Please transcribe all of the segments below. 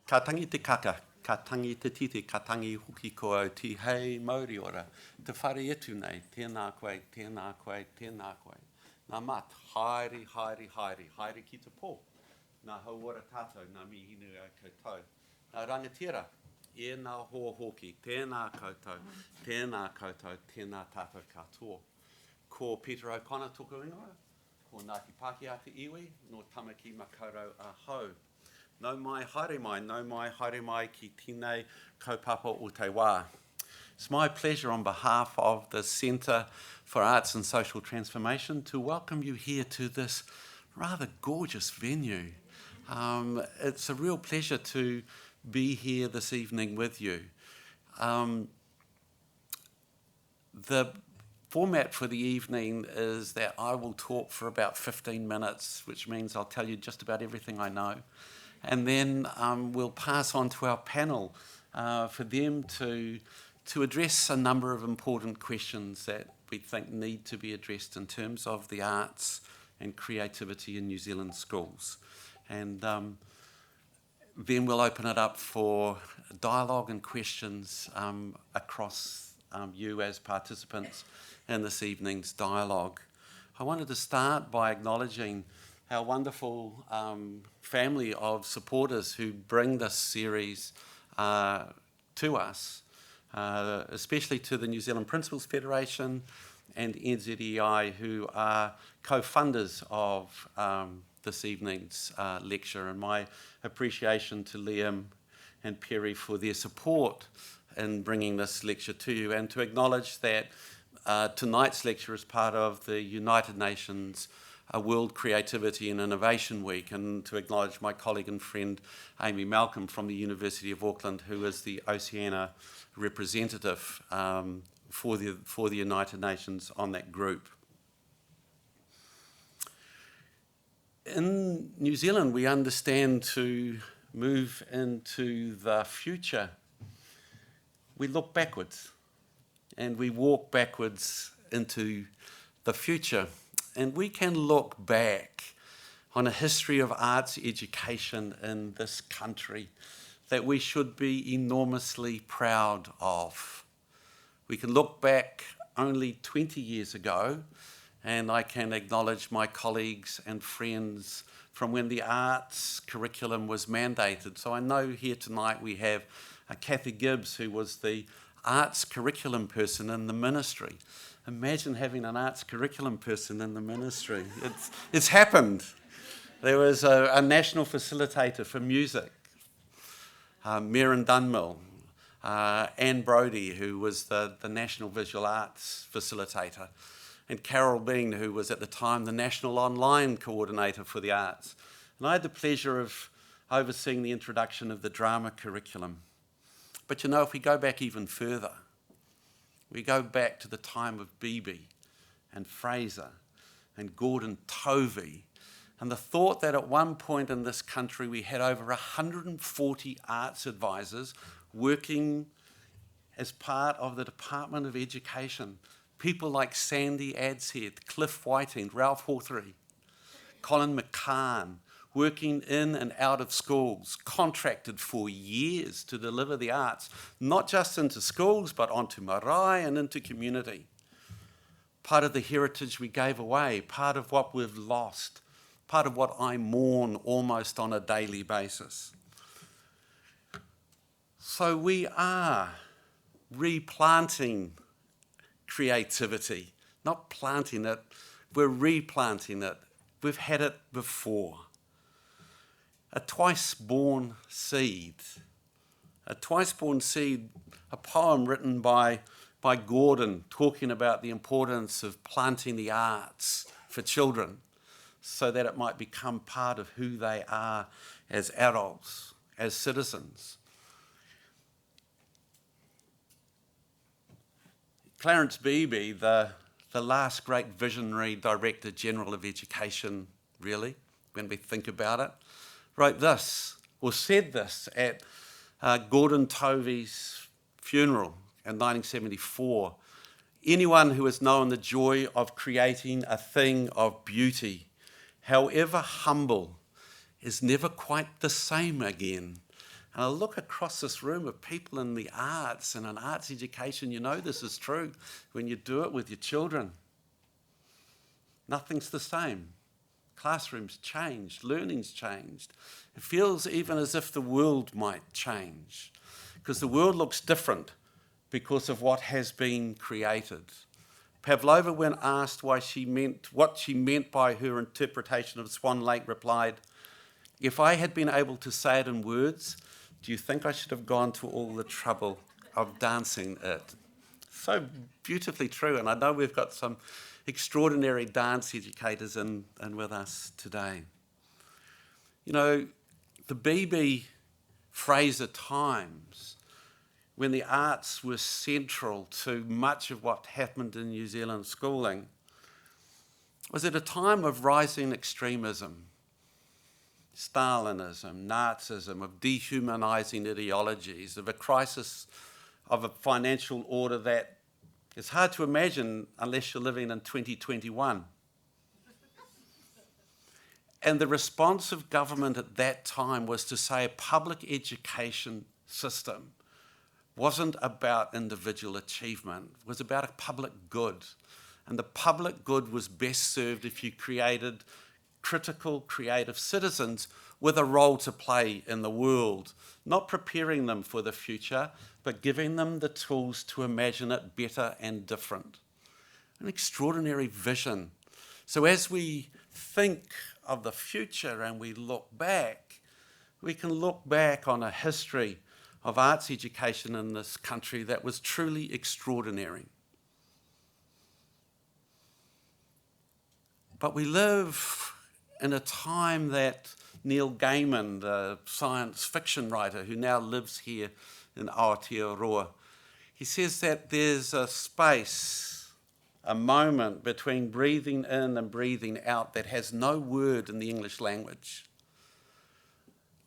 Ka tangi te kaka, ka tangi te tite, ka tangi huki ko au ti hei mauri ora. Te whare etu nei, tēnā koe, tēnā koe, tēnā koe. Nā mat, haere, haere, haere, haere ki te pō. Nā hauora tātou, nā mihinu au koutou. Nā rangatira, e nā hoa hoki, tēnā koutou, tēnā koutou, tēnā tātou katoa. Ko Peter O'Connor toko ingoa, ko Ngāti Pākehā te iwi, no Tamaki Makaurau a hau. Nau mai haere mai ki tēnei kaupapa o te wā. It's my pleasure on behalf of the Centre for Arts and Social Transformation to welcome you here to this rather gorgeous venue. It's a real pleasure to be here this evening with you. The format for the evening is that I will talk for about 15 minutes, which means I'll tell you just about everything I know. And then we'll pass on to our panel for them to address a number of important questions that we think need to be addressed in terms of the arts and creativity in New Zealand schools. And then we'll open it up for dialogue and questions across you as participants in this evening's dialogue. I wanted to start by acknowledging our wonderful family of supporters who bring this series to us, especially to the New Zealand Principals Federation and NZEI, who are co-funders of this evening's lecture, and my appreciation to Liam and Perry for their support in bringing this lecture to you, and to acknowledge that tonight's lecture is part of the United Nations World Creativity and Innovation Week, and to acknowledge my colleague and friend Amy Malcolm from the University of Auckland, who is the Oceania representative for the United Nations on that group. In New Zealand, we understand to move into the future, we look backwards and we walk backwards into the future. And we can look back on a history of arts education in this country that we should be enormously proud of. We can look back only 20 years ago, and I can acknowledge my colleagues and friends from when the arts curriculum was mandated. So I know here tonight we have Kathy Gibbs, who was the arts curriculum person in the ministry. Imagine having an arts curriculum person in the ministry. It's happened. There was a national facilitator for music, Merrin Dunmill, Anne Brodie, who was the National Visual Arts facilitator, and Carol Bean, who was at the time the National Online Coordinator for the Arts. And I had the pleasure of overseeing the introduction of the drama curriculum. But you know, if we go back even further, we go back to the time of Beebe and Fraser and Gordon Tovey, and the thought that at one point in this country we had over 140 arts advisors working as part of the Department of Education. People like Sandy Adshead, Cliff Whiting, Ralph Hawthorne, Colin McCann, working in and out of schools, contracted for years to deliver the arts, not just into schools, but onto marae and into community. Part of the heritage we gave away, part of what we've lost, part of what I mourn almost on a daily basis. So we are replanting creativity, not planting it, we're replanting it. We've had it before. A twice-born seed. A twice-born seed, a poem written by Gordon talking about the importance of planting the arts for children so that it might become part of who they are as adults, as citizens. Clarence Beebe, the last great visionary Director General of Education, really, when we think about it, wrote this, or said this at Gordon Tovey's funeral in 1974. Anyone who has known the joy of creating a thing of beauty, however humble, is never quite the same again And I look across this room of people in the arts and an arts education. You know this is true when you do it with your children. Nothing's the same. Classrooms changed, learning's changed. It feels even as if the world might change, because the world looks different because of what has been created. Pavlova, when asked what she meant by her interpretation of Swan Lake, replied, "If I had been able to say it in words, do you think I should have gone to all the trouble of dancing it?" So beautifully true, and I know we've got some extraordinary dance educators in with us today. You know, the B.B. Fraser times, when the arts were central to much of what happened in New Zealand schooling, was at a time of rising extremism, Stalinism, Nazism, of dehumanising ideologies, of a crisis of a financial order that it's hard to imagine unless you're living in 2021. And the response of government at that time was to say a public education system wasn't about individual achievement, it was about a public good. And the public good was best served if you created critical, creative citizens with a role to play in the world, not preparing them for the future, but giving them the tools to imagine it better and different. An extraordinary vision. So as we think of the future and we look back, we can look back on a history of arts education in this country that was truly extraordinary. But we live in a time that Neil Gaiman, the science fiction writer who now lives here in Aotearoa, he says that there's a space, a moment between breathing in and breathing out that has no word in the English language.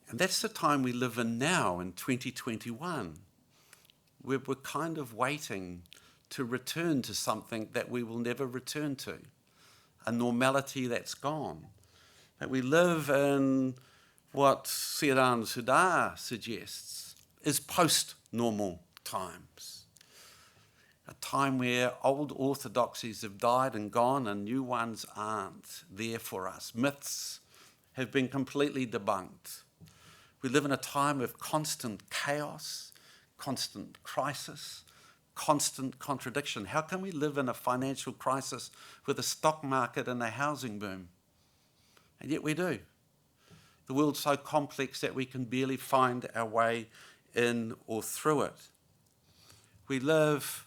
And that's the time we live in now in 2021. We're kind of waiting to return to something that we will never return to, a normality that's gone. That we live in what Siran Sudar suggests is post-normal times. A time where old orthodoxies have died and gone and new ones aren't there for us. Myths have been completely debunked. We live in a time of constant chaos, constant crisis, constant contradiction. How can we live in a financial crisis with a stock market and a housing boom? And yet we do. The world's so complex that we can barely find our way in or through it. We live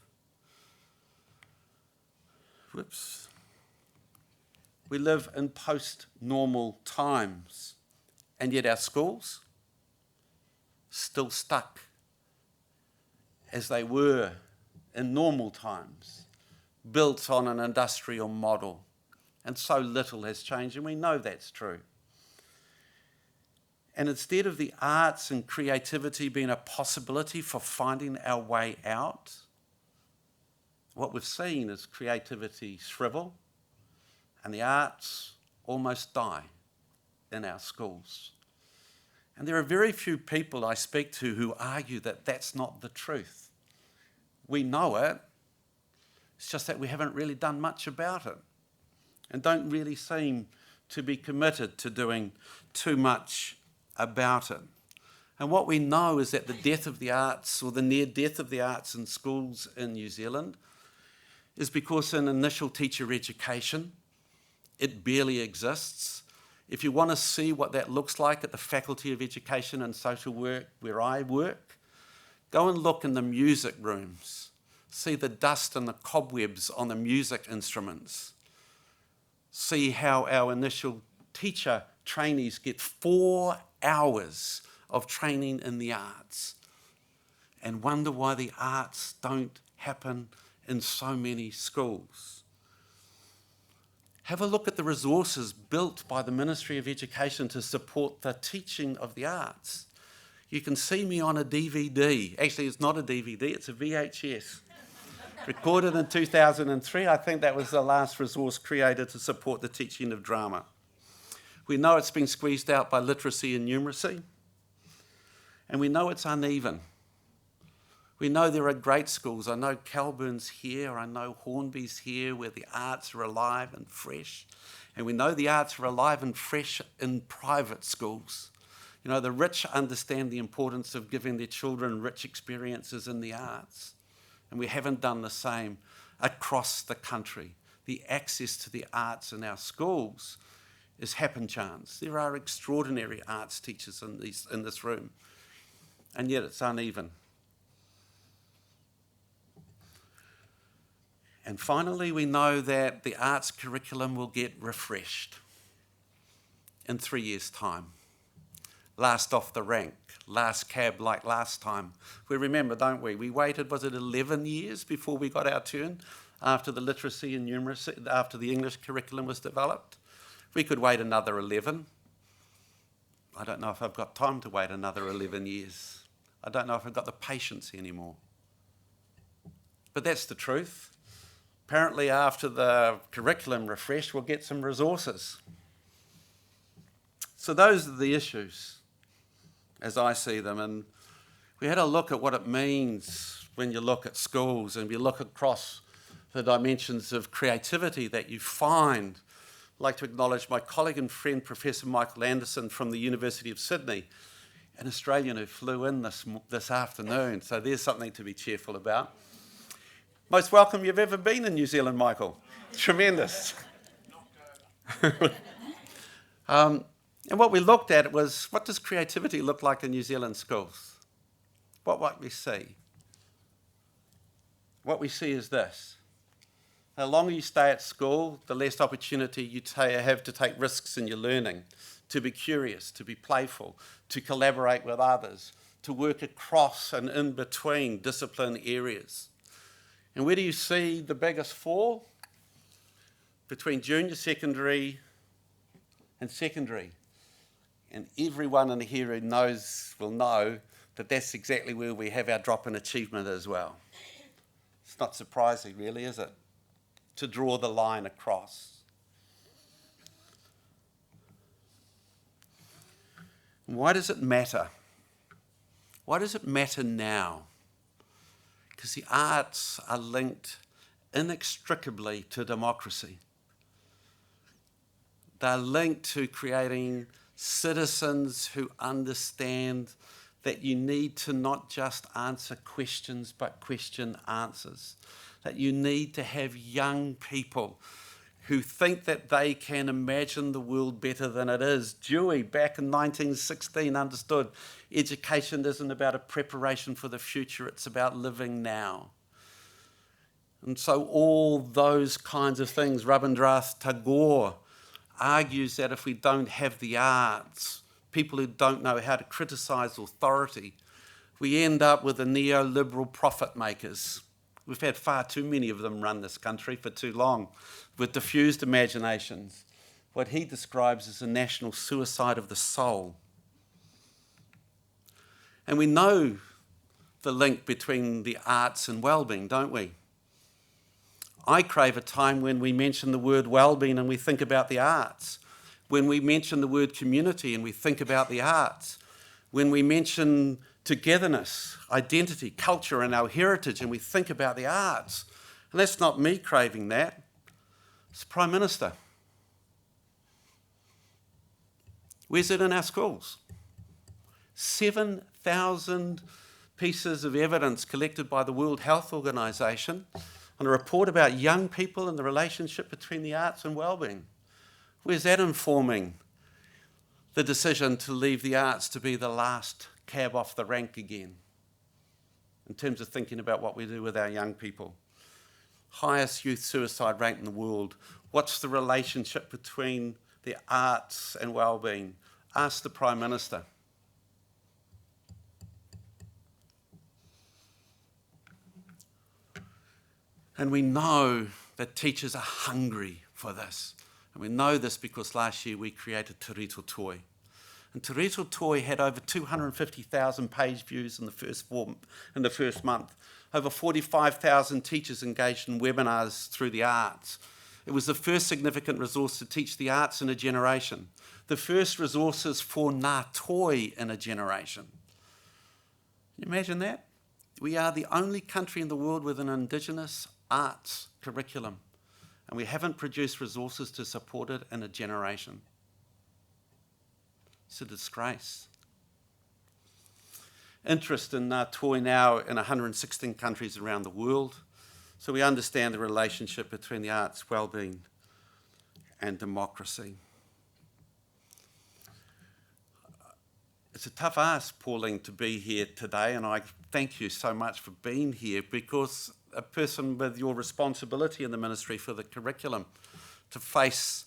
in post-normal times, and yet our schools still stuck as they were in normal times, built on an industrial model. And so little has changed, and we know that's true. And instead of the arts and creativity being a possibility for finding our way out, what we've seen is creativity shrivel and the arts almost die in our schools. And there are very few people I speak to who argue that that's not the truth. We know it, it's just that we haven't really done much about it and don't really seem to be committed to doing too much about it. And what we know is that the death of the arts, or the near death of the arts in schools in New Zealand, is because in initial teacher education, it barely exists. If you want to see what that looks like at the Faculty of Education and Social Work, where I work, go and look in the music rooms. See the dust and the cobwebs on the music instruments. See how our initial teacher trainees get 4 hours of training in the arts and wonder why the arts don't happen in so many schools. Have a look at the resources built by the Ministry of Education to support the teaching of the arts. You can see me on a DVD. Actually, it's not a DVD, it's a VHS. Recorded in 2003, I think that was the last resource created to support the teaching of drama. We know it's been squeezed out by literacy and numeracy. And we know it's uneven. We know there are great schools. I know Calburn's here. I know Hornby's here, where the arts are alive and fresh. And we know the arts are alive and fresh in private schools. You know, the rich understand the importance of giving their children rich experiences in the arts. And we haven't done the same across the country. The access to the arts in our schools is happen chance. There are extraordinary arts teachers in this room, and yet it's uneven. And finally, we know that the arts curriculum will get refreshed in 3 years' time. Last off the rank, last cab like last time. We remember, don't we? We waited, was it 11 years before we got our turn after the literacy and numeracy, after the English curriculum was developed? We could wait another 11. I don't know if I've got time to wait another 11 years. I don't know if I've got the patience anymore. But that's the truth. Apparently, after the curriculum refresh, we'll get some resources. So those are the issues, as I see them. And we had a look at what it means when you look at schools and we look across the dimensions of creativity that you find. I'd like to acknowledge my colleague and friend, Professor Michael Anderson from the University of Sydney, an Australian who flew in this afternoon. So there's something to be cheerful about. Most welcome you've ever been in New Zealand, Michael. Tremendous. And what we looked at was, what does creativity look like in New Zealand schools? What we see? What we see is this. The longer you stay at school, the less opportunity you have to take risks in your learning, to be curious, to be playful, to collaborate with others, to work across and in between discipline areas. And where do you see the biggest fall? Between junior secondary and secondary. And everyone in here who knows will know that that's exactly where we have our drop in achievement as well. It's not surprising, really, is it? To draw the line across. Why does it matter? Why does it matter now? Because the arts are linked inextricably to democracy. They're linked to creating citizens who understand that you need to not just answer questions, but question answers. That you need to have young people who think that they can imagine the world better than it is. Dewey, back in 1916, understood education isn't about a preparation for the future, it's about living now. And so all those kinds of things, Rabindranath Tagore argues that if we don't have the arts, people who don't know how to criticise authority, we end up with the neoliberal profit makers. We've had far too many of them run this country for too long, with diffused imaginations, what he describes as a national suicide of the soul. And we know the link between the arts and well-being, don't we? I crave a time when we mention the word well-being and we think about the arts, when we mention the word community and we think about the arts, when we mention togetherness, identity, culture and our heritage and we think about the arts. And that's not me craving that, it's the Prime Minister. Where's it in our schools? 7,000 pieces of evidence collected by the World Health Organization on a report about young people and the relationship between the arts and well-being. Where's that informing the decision to leave the arts to be the last cab off the rank again in terms of thinking about what we do with our young people? Highest youth suicide rate in the world. What's the relationship between the arts and well-being? Ask the Prime Minister. And we know that teachers are hungry for this. And we know this because last year we created Te Rito Toi. And Te Rito Toi had over 250,000 page views in the first month. Over 45,000 teachers engaged in webinars through the arts. It was the first significant resource to teach the arts in a generation. The first resources for Ngā Toi in a generation. Can you imagine that? We are the only country in the world with an Indigenous arts curriculum, and we haven't produced resources to support it in a generation. It's a disgrace. Interest in toy now in 116 countries around the world, so we understand the relationship between the arts, well-being and democracy. It's a tough ask, Pauline, to be here today, and I thank you so much for being here, because a person with your responsibility in the ministry for the curriculum to face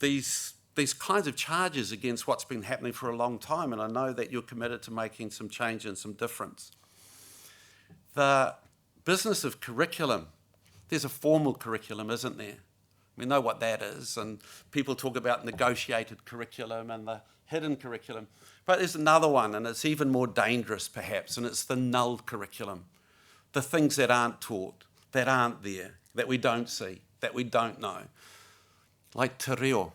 these kinds of charges against what's been happening for a long time, and I know that you're committed to making some change and some difference. The business of curriculum, there's a formal curriculum, isn't there? We know what that is, and people talk about negotiated curriculum and the hidden curriculum. But there's another one, and it's even more dangerous perhaps, and it's the null curriculum. The things that aren't taught, that aren't there, that we don't see, that we don't know. Like te reo.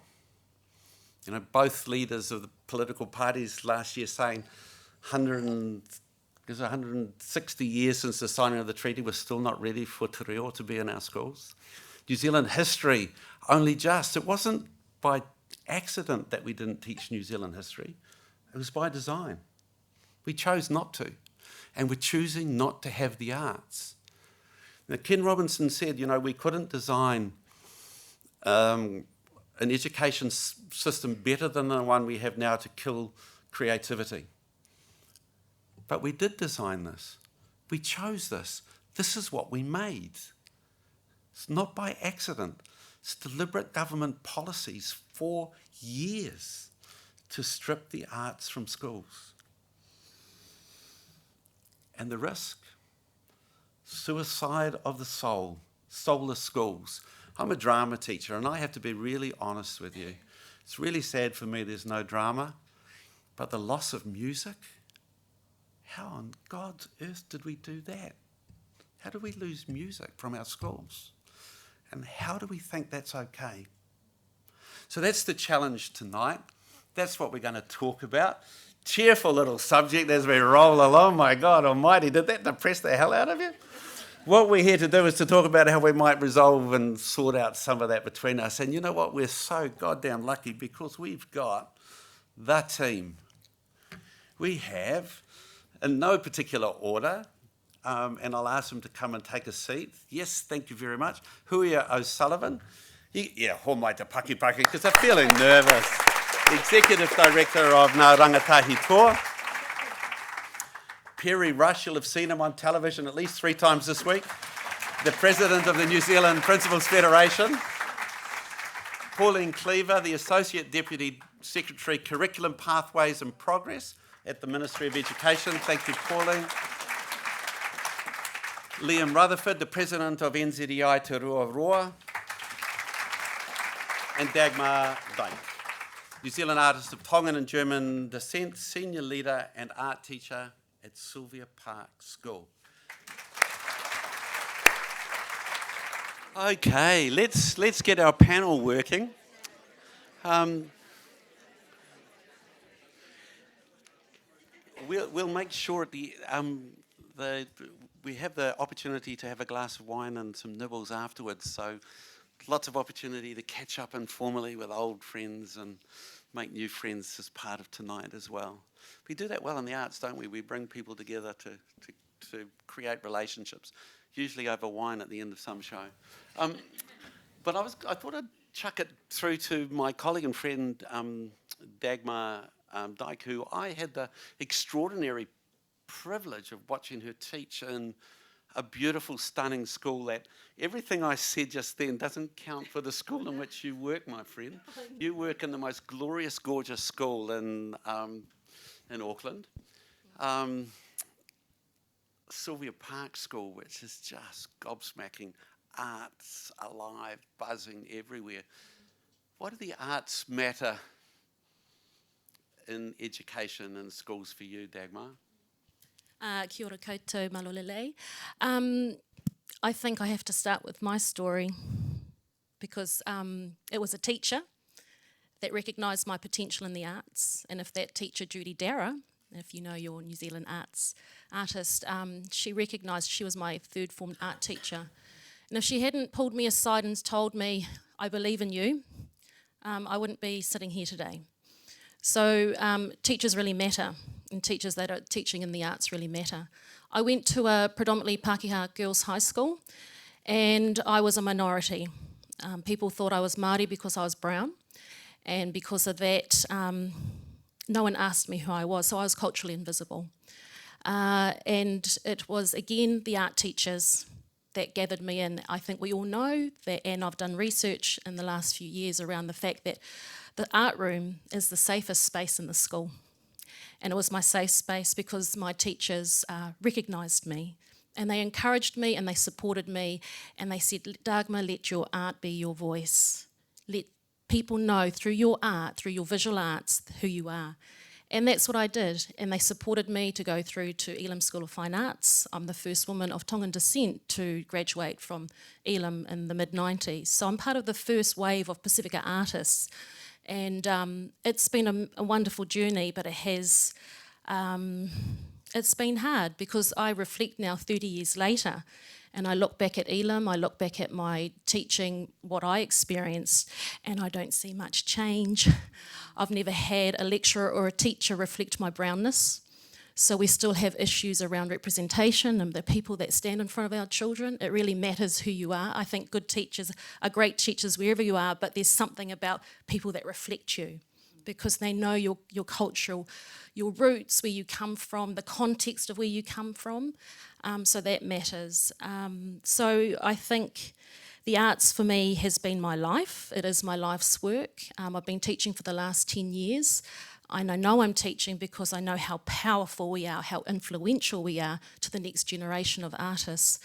You know, both leaders of the political parties last year saying 160 years since the signing of the treaty, we're still not ready for te reo to be in our schools. New Zealand history, only just. It wasn't by accident that we didn't teach New Zealand history. It was by design. We chose not to. And we're choosing not to have the arts. Now, Ken Robinson said, you know, we couldn't design an education system better than the one we have now to kill creativity. But we did design this. We chose this. This is what we made. It's not by accident. It's deliberate government policies for years to strip the arts from schools. And the risk? Suicide of the soul, soulless schools. I'm a drama teacher, and I have to be really honest with you. It's really sad for me there's no drama, but the loss of music, how on God's earth did we do that? How do we lose music from our schools? And how do we think that's okay? So that's the challenge tonight. That's what we're going to talk about. Cheerful little subject as we roll along. My God almighty, did that depress the hell out of you? What we're here to do is to talk about how we might resolve and sort out some of that between us. And you know what? We're so goddamn lucky because we've got the team. We have, in no particular order, and I'll ask them to come and take a seat. Yes, thank you very much. Huia O'Sullivan. Yeah, homai te paki, because I'm feeling nervous. Executive Director of Ngā Rangatahi Toa. Perry Rush, you'll have seen him on television at least 3 times this week. The President of the New Zealand Principals Federation. Pauline Cleaver, the Associate Deputy Secretary, Curriculum Pathways and Progress at the Ministry of Education. Thank you, Pauline. Liam Rutherford, the President of NZEI Te Ruaroa. And Dagmar Dyke, New Zealand artist of Tongan and German descent, senior leader and art teacher at Sylvia Park School. Okay, let's get our panel working. We'll make sure at we have the opportunity to have a glass of wine and some nibbles afterwards, so lots of opportunity to catch up informally with old friends and make new friends as part of tonight as well. We do that well in the arts, don't we? We bring people together to create relationships, usually over wine at the end of some show. But I thought I'd chuck it through to my colleague and friend Dagmar Dyke, who I had the extraordinary privilege of watching her teach in a beautiful, stunning school that everything I said just then doesn't count for the school in which you work, my friend. You work in the most glorious, gorgeous school in Auckland. Sylvia Park School, which is just gobsmacking, arts alive, buzzing everywhere. Why do the arts matter in education and schools for you, Dagmar? Kia ora koutou malolele. I think I have to start with my story because it was a teacher that recognised my potential in the arts, and if that teacher, Judy Darragh, if you know your New Zealand arts artist, she recognised she was my third form art teacher. And if she hadn't pulled me aside and told me, I believe in you, I wouldn't be sitting here today. So teachers really matter, and teachers that are teaching in the arts really matter. I went to a predominantly Pākehā girls' high school, and I was a minority. People thought I was Māori because I was brown, and because of that, no one asked me who I was, so I was culturally invisible. And it was, again, the art teachers that gathered me in. I think we all know that, and I've done research in the last few years around the fact that the art room is the safest space in the school. And it was my safe space because my teachers recognised me, and they encouraged me and they supported me, and they said, Dagmar, let your art be your voice. Let people know through your art, through your visual arts, who you are. And that's what I did, and they supported me to go through to Elam School of Fine Arts. I'm the first woman of Tongan descent to graduate from Elam in the mid-90s. So I'm part of the first wave of Pacifica artists. And it's been a wonderful journey, but it's been hard because I reflect now 30 years later, and I look back at Elam, I look back at my teaching, what I experienced, and I don't see much change. I've never had a lecturer or a teacher reflect my brownness. So we still have issues around representation and the people that stand in front of our children. It really matters who you are. I think good teachers are great teachers wherever you are, but there's something about people that reflect you because they know your cultural, your roots, where you come from, the context of where you come from. So that matters. So I think the arts for me has been my life. It is my life's work. I've been teaching for the last 10 years. I know I'm teaching because I know how powerful we are, how influential we are to the next generation of artists.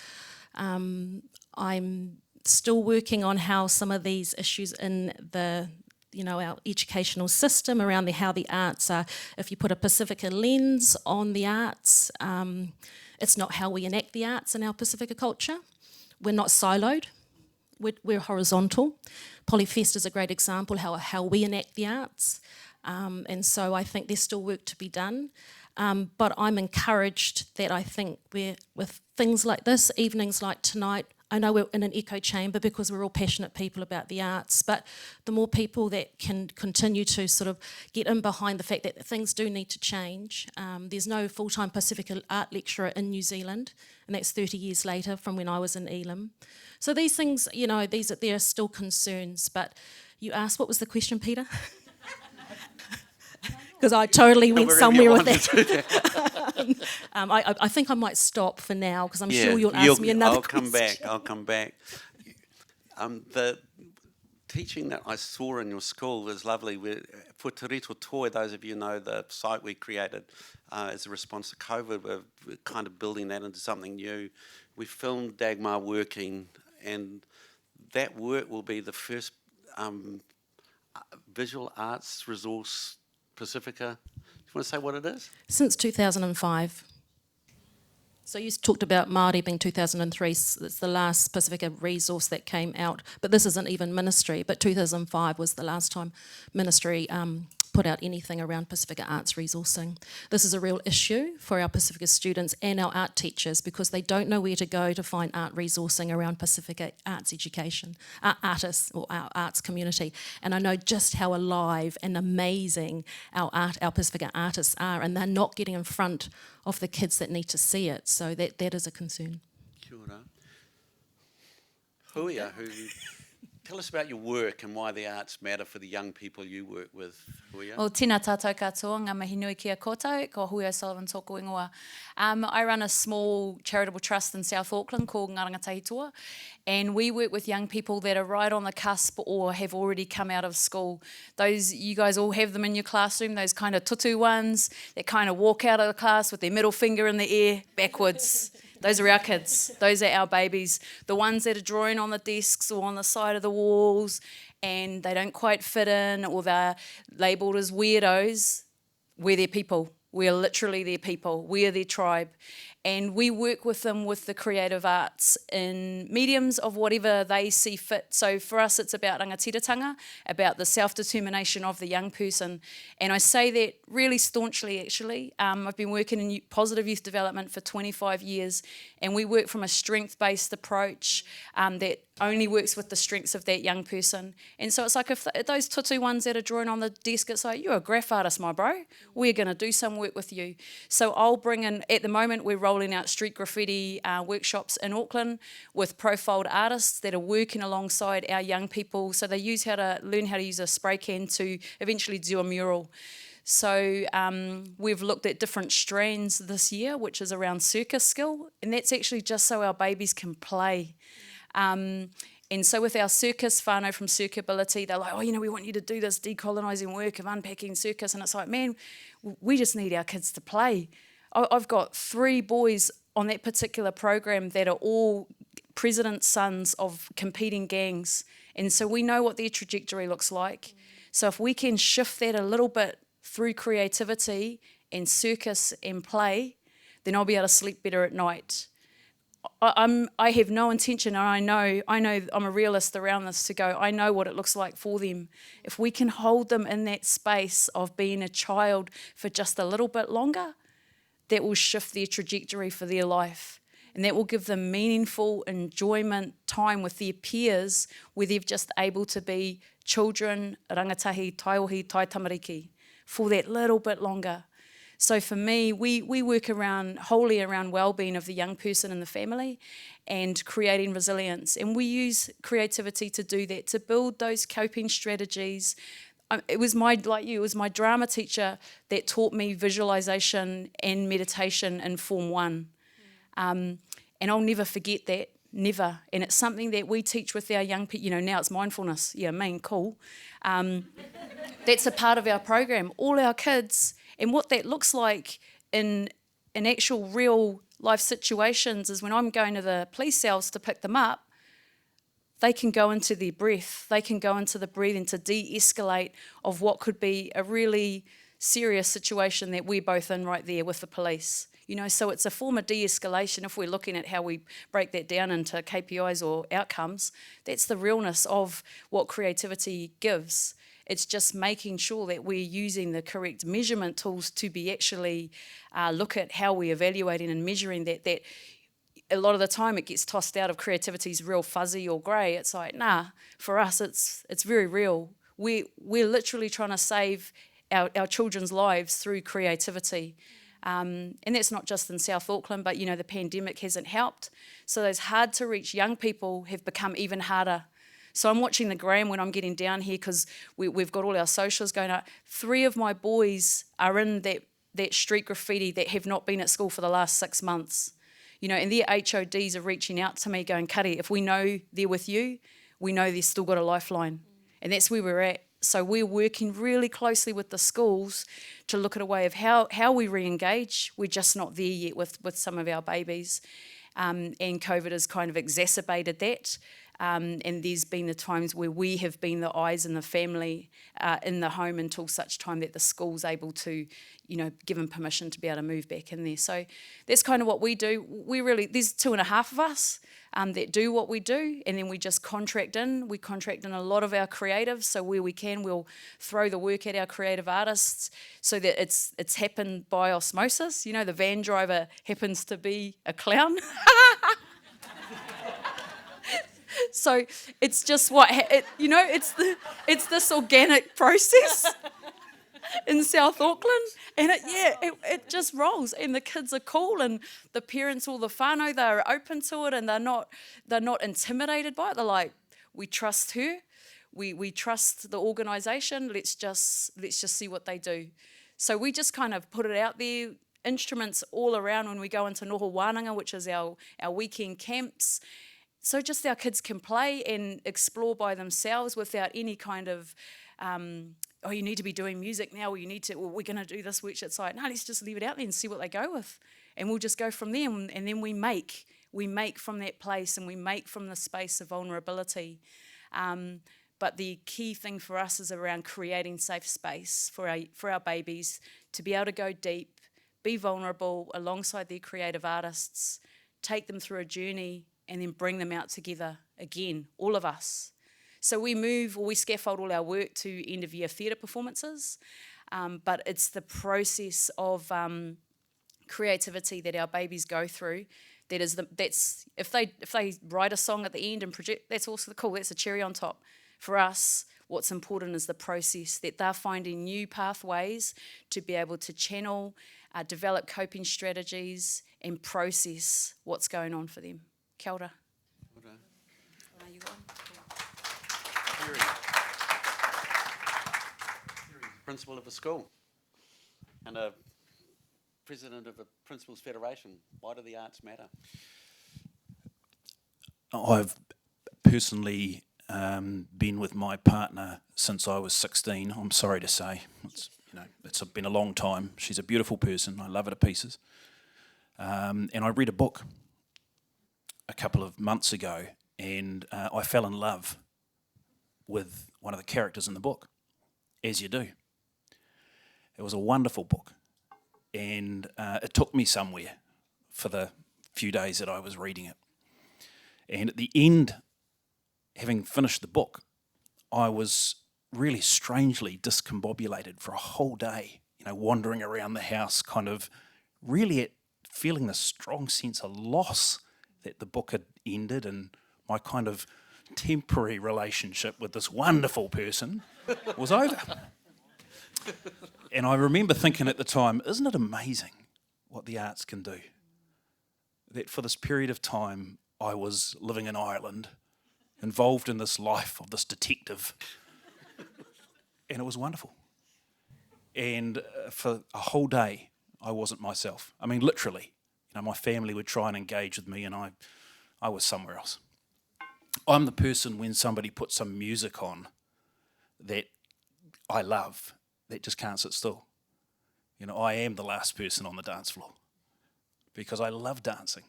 I'm still working on how some of these issues in the, our educational system around how the arts are, if you put a Pacifica lens on the arts, it's not how we enact the arts in our Pacifica culture. We're not siloed, we're horizontal. Polyfest is a great example how we enact the arts. And so I think there's still work to be done. But I'm encouraged that I think with things like this, evenings like tonight, I know we're in an echo chamber because we're all passionate people about the arts, but the more people that can continue to sort of get in behind the fact that things do need to change. There's no full-time Pacifica art lecturer in New Zealand, and that's 30 years later from when I was in Elam. So these things, there are still concerns, but you asked, what was the question, Peter? Because I totally went somewhere with that. I think I might stop for now because I'm sure you'll ask me another question. I'll come back. The teaching that I saw in your school is lovely. For Te Rito Toi, those of you know the site we created as a response to COVID, we're kind of building that into something new. We filmed Dagmar working, and that work will be the first visual arts resource Pacifica. Do you want to say what it is? Since 2005. So you talked about Māori being 2003. It's the last Pacifica resource that came out. But this isn't even ministry. But 2005 was the last time ministry put out anything around Pacifica arts resourcing. This is a real issue for our Pacifica students and our art teachers because they don't know where to go to find art resourcing around Pacifica arts education, artists or our arts community. And I know just how alive and amazing our Pacifica artists are, and they're not getting in front of the kids that need to see it. So that is a concern. Kia ora. Huia, tell us about your work and why the arts matter for the young people you work with, Huia. Well, tēnā tātou katoa, ngā mihi nui kia koutou, ko Hui O'Sullivan tōku ingoa. I run a small charitable trust in South Auckland called Ngā Rangatahi Toa, and we work with young people that are right on the cusp or have already come out of school. You guys all have them in your classroom, those kind of tutu ones that kind of walk out of the class with their middle finger in the air backwards. Those are our kids. Those are our babies. The ones that are drawing on the desks or on the side of the walls and they don't quite fit in or they're labelled as weirdos. We're their people. We are literally their people. We are their tribe. And we work with them with the creative arts in mediums of whatever they see fit. So for us, it's about rangatiratanga, about the self-determination of the young person. And I say that really staunchly, actually. I've been working in positive youth development for 25 years, and we work from a strength-based approach that only works with the strengths of that young person. And so it's like if those tutu ones that are drawing on the desk, it's like, you're a graph artist, my bro. We're going to do some work with you. So I'll bring in, at the moment, we're rolling out street graffiti workshops in Auckland with profiled artists that are working alongside our young people. So they learn how to use a spray can to eventually do a mural. So we've looked at different strands this year, which is around circus skill, and that's actually just so our babies can play. And so with our circus whānau from Circability, they're like, oh, we want you to do this decolonising work of unpacking circus. And it's like, man, we just need our kids to play. I've got 3 boys on that particular program that are all president's sons of competing gangs. And so we know what their trajectory looks like. So if we can shift that a little bit through creativity and circus and play, then I'll be able to sleep better at night. I have no intention, and I know I'm a realist around this, to go, I know what it looks like for them. If we can hold them in that space of being a child for just a little bit longer, that will shift their trajectory for their life. And that will give them meaningful enjoyment time with their peers where they're just able to be children, rangatahi, taiohi, tai tamariki, for that little bit longer. So for me, we work wholly around well-being of the young person and the family and creating resilience. And we use creativity to do that, to build those coping strategies. It was my drama teacher that taught me visualization and meditation in Form 1. And I'll never forget that, never. And it's something that we teach with our young people. Now it's mindfulness. Yeah, cool. That's a part of our program. All our kids. And what that looks like in actual real life situations is when I'm going to the police cells to pick them up, they can go into their breath. They can go into the breathing to de-escalate of what could be a really serious situation that we're both in right there with the police. So it's a form of de-escalation. If we're looking at how we break that down into KPIs or outcomes, that's the realness of what creativity gives. It's just making sure that we're using the correct measurement tools to be actually look at how we're evaluating and measuring that a lot of the time it gets tossed out of creativity's real fuzzy or grey. It's like, nah, for us it's very real. We're literally trying to save our children's lives through creativity. And that's not just in South Auckland, but the pandemic hasn't helped. So those hard to reach young people have become even harder. So I'm watching the gram when I'm getting down here because we've got all our socials going out. 3 of my boys are in that street graffiti that have not been at school for the last 6 months. And their HODs are reaching out to me going, Kari, if we know they're with you, we know they've still got a lifeline. And that's where we're at. So we're working really closely with the schools to look at a way of how we re-engage. We're just not there yet with some of our babies. And COVID has kind of exacerbated that. And there's been the times where we have been the eyes in the family in the home until such time that the school's able to, give them permission to be able to move back in there. So that's kind of what we do. There's 2.5 of us that do what we do, and then we just contract in. We contract in a lot of our creatives, so where we can, we'll throw the work at our creative artists so that it's happened by osmosis. The van driver happens to be a clown. So it's just it's this organic process in South Auckland, and it just rolls, and the kids are cool, and the parents, all the whānau, they're open to it, and they're not intimidated by it. They're like, we trust her, we trust the organisation. Let's just see what they do. So we just kind of put it out there. Instruments all around when we go into Noho Wānanga, which is our weekend camps. So just our kids can play and explore by themselves without any kind of, you need to be doing music now, or we're going to do this, which it's like, no, let's just leave it out there and see what they go with. And we'll just go from there, and then we make from that place, and we make from the space of vulnerability. But the key thing for us is around creating safe space for our babies to be able to go deep, be vulnerable alongside their creative artists, take them through a journey, and then bring them out together again, all of us. So we move, or we scaffold all our work to end-of-year theatre performances, but it's the process of creativity that our babies go through. That's if they write a song at the end and project, that's also cool. That's a cherry on top. For us, what's important is the process, that they're finding new pathways to be able to channel, develop coping strategies, and process what's going on for them. Kia ora. Well done. Oh, you got one? Perry. Perry's principal of a school and a president of a Principals Federation. Why do the arts matter? I've personally been with my partner since I was 16. I'm sorry to say, it's been a long time. She's a beautiful person. I love her to pieces. And I read a book a couple of months ago, and I fell in love with one of the characters in the book, as you do. It was a wonderful book, and it took me somewhere for the few days that I was reading it. And at the end, having finished the book, I was really strangely discombobulated for a whole day, wandering around the house, kind of really feeling the strong sense of loss that the book had ended, and my kind of temporary relationship with this wonderful person was over. And I remember thinking at the time, isn't it amazing what the arts can do? That for this period of time, I was living in Ireland, involved in this life of this detective, and it was wonderful. And for a whole day, I wasn't myself. I mean, literally, my family would try and engage with me, and I was somewhere else. I'm the person, when somebody puts some music on that I love, that just can't sit still. I am the last person on the dance floor because I love dancing.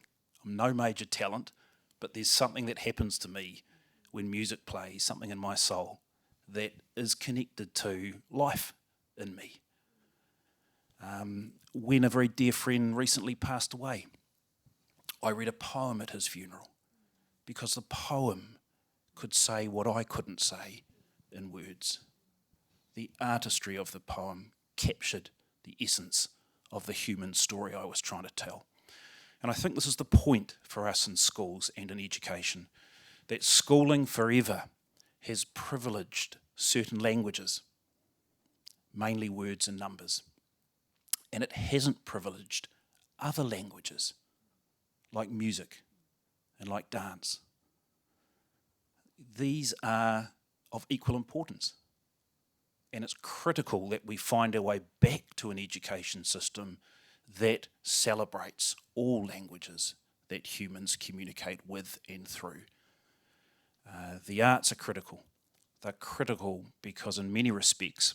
I'm no major talent, but there's something that happens to me when music plays, something in my soul that is connected to life in me. When a very dear friend recently passed away, I read a poem at his funeral because the poem could say what I couldn't say in words. The artistry of the poem captured the essence of the human story I was trying to tell. And I think this is the point for us in schools and in education, that schooling forever has privileged certain languages, mainly words and numbers, and it hasn't privileged other languages like music and like dance. These are of equal importance, and it's critical that we find our way back to an education system that celebrates all languages that humans communicate with and through. The arts are critical. They're critical because in many respects,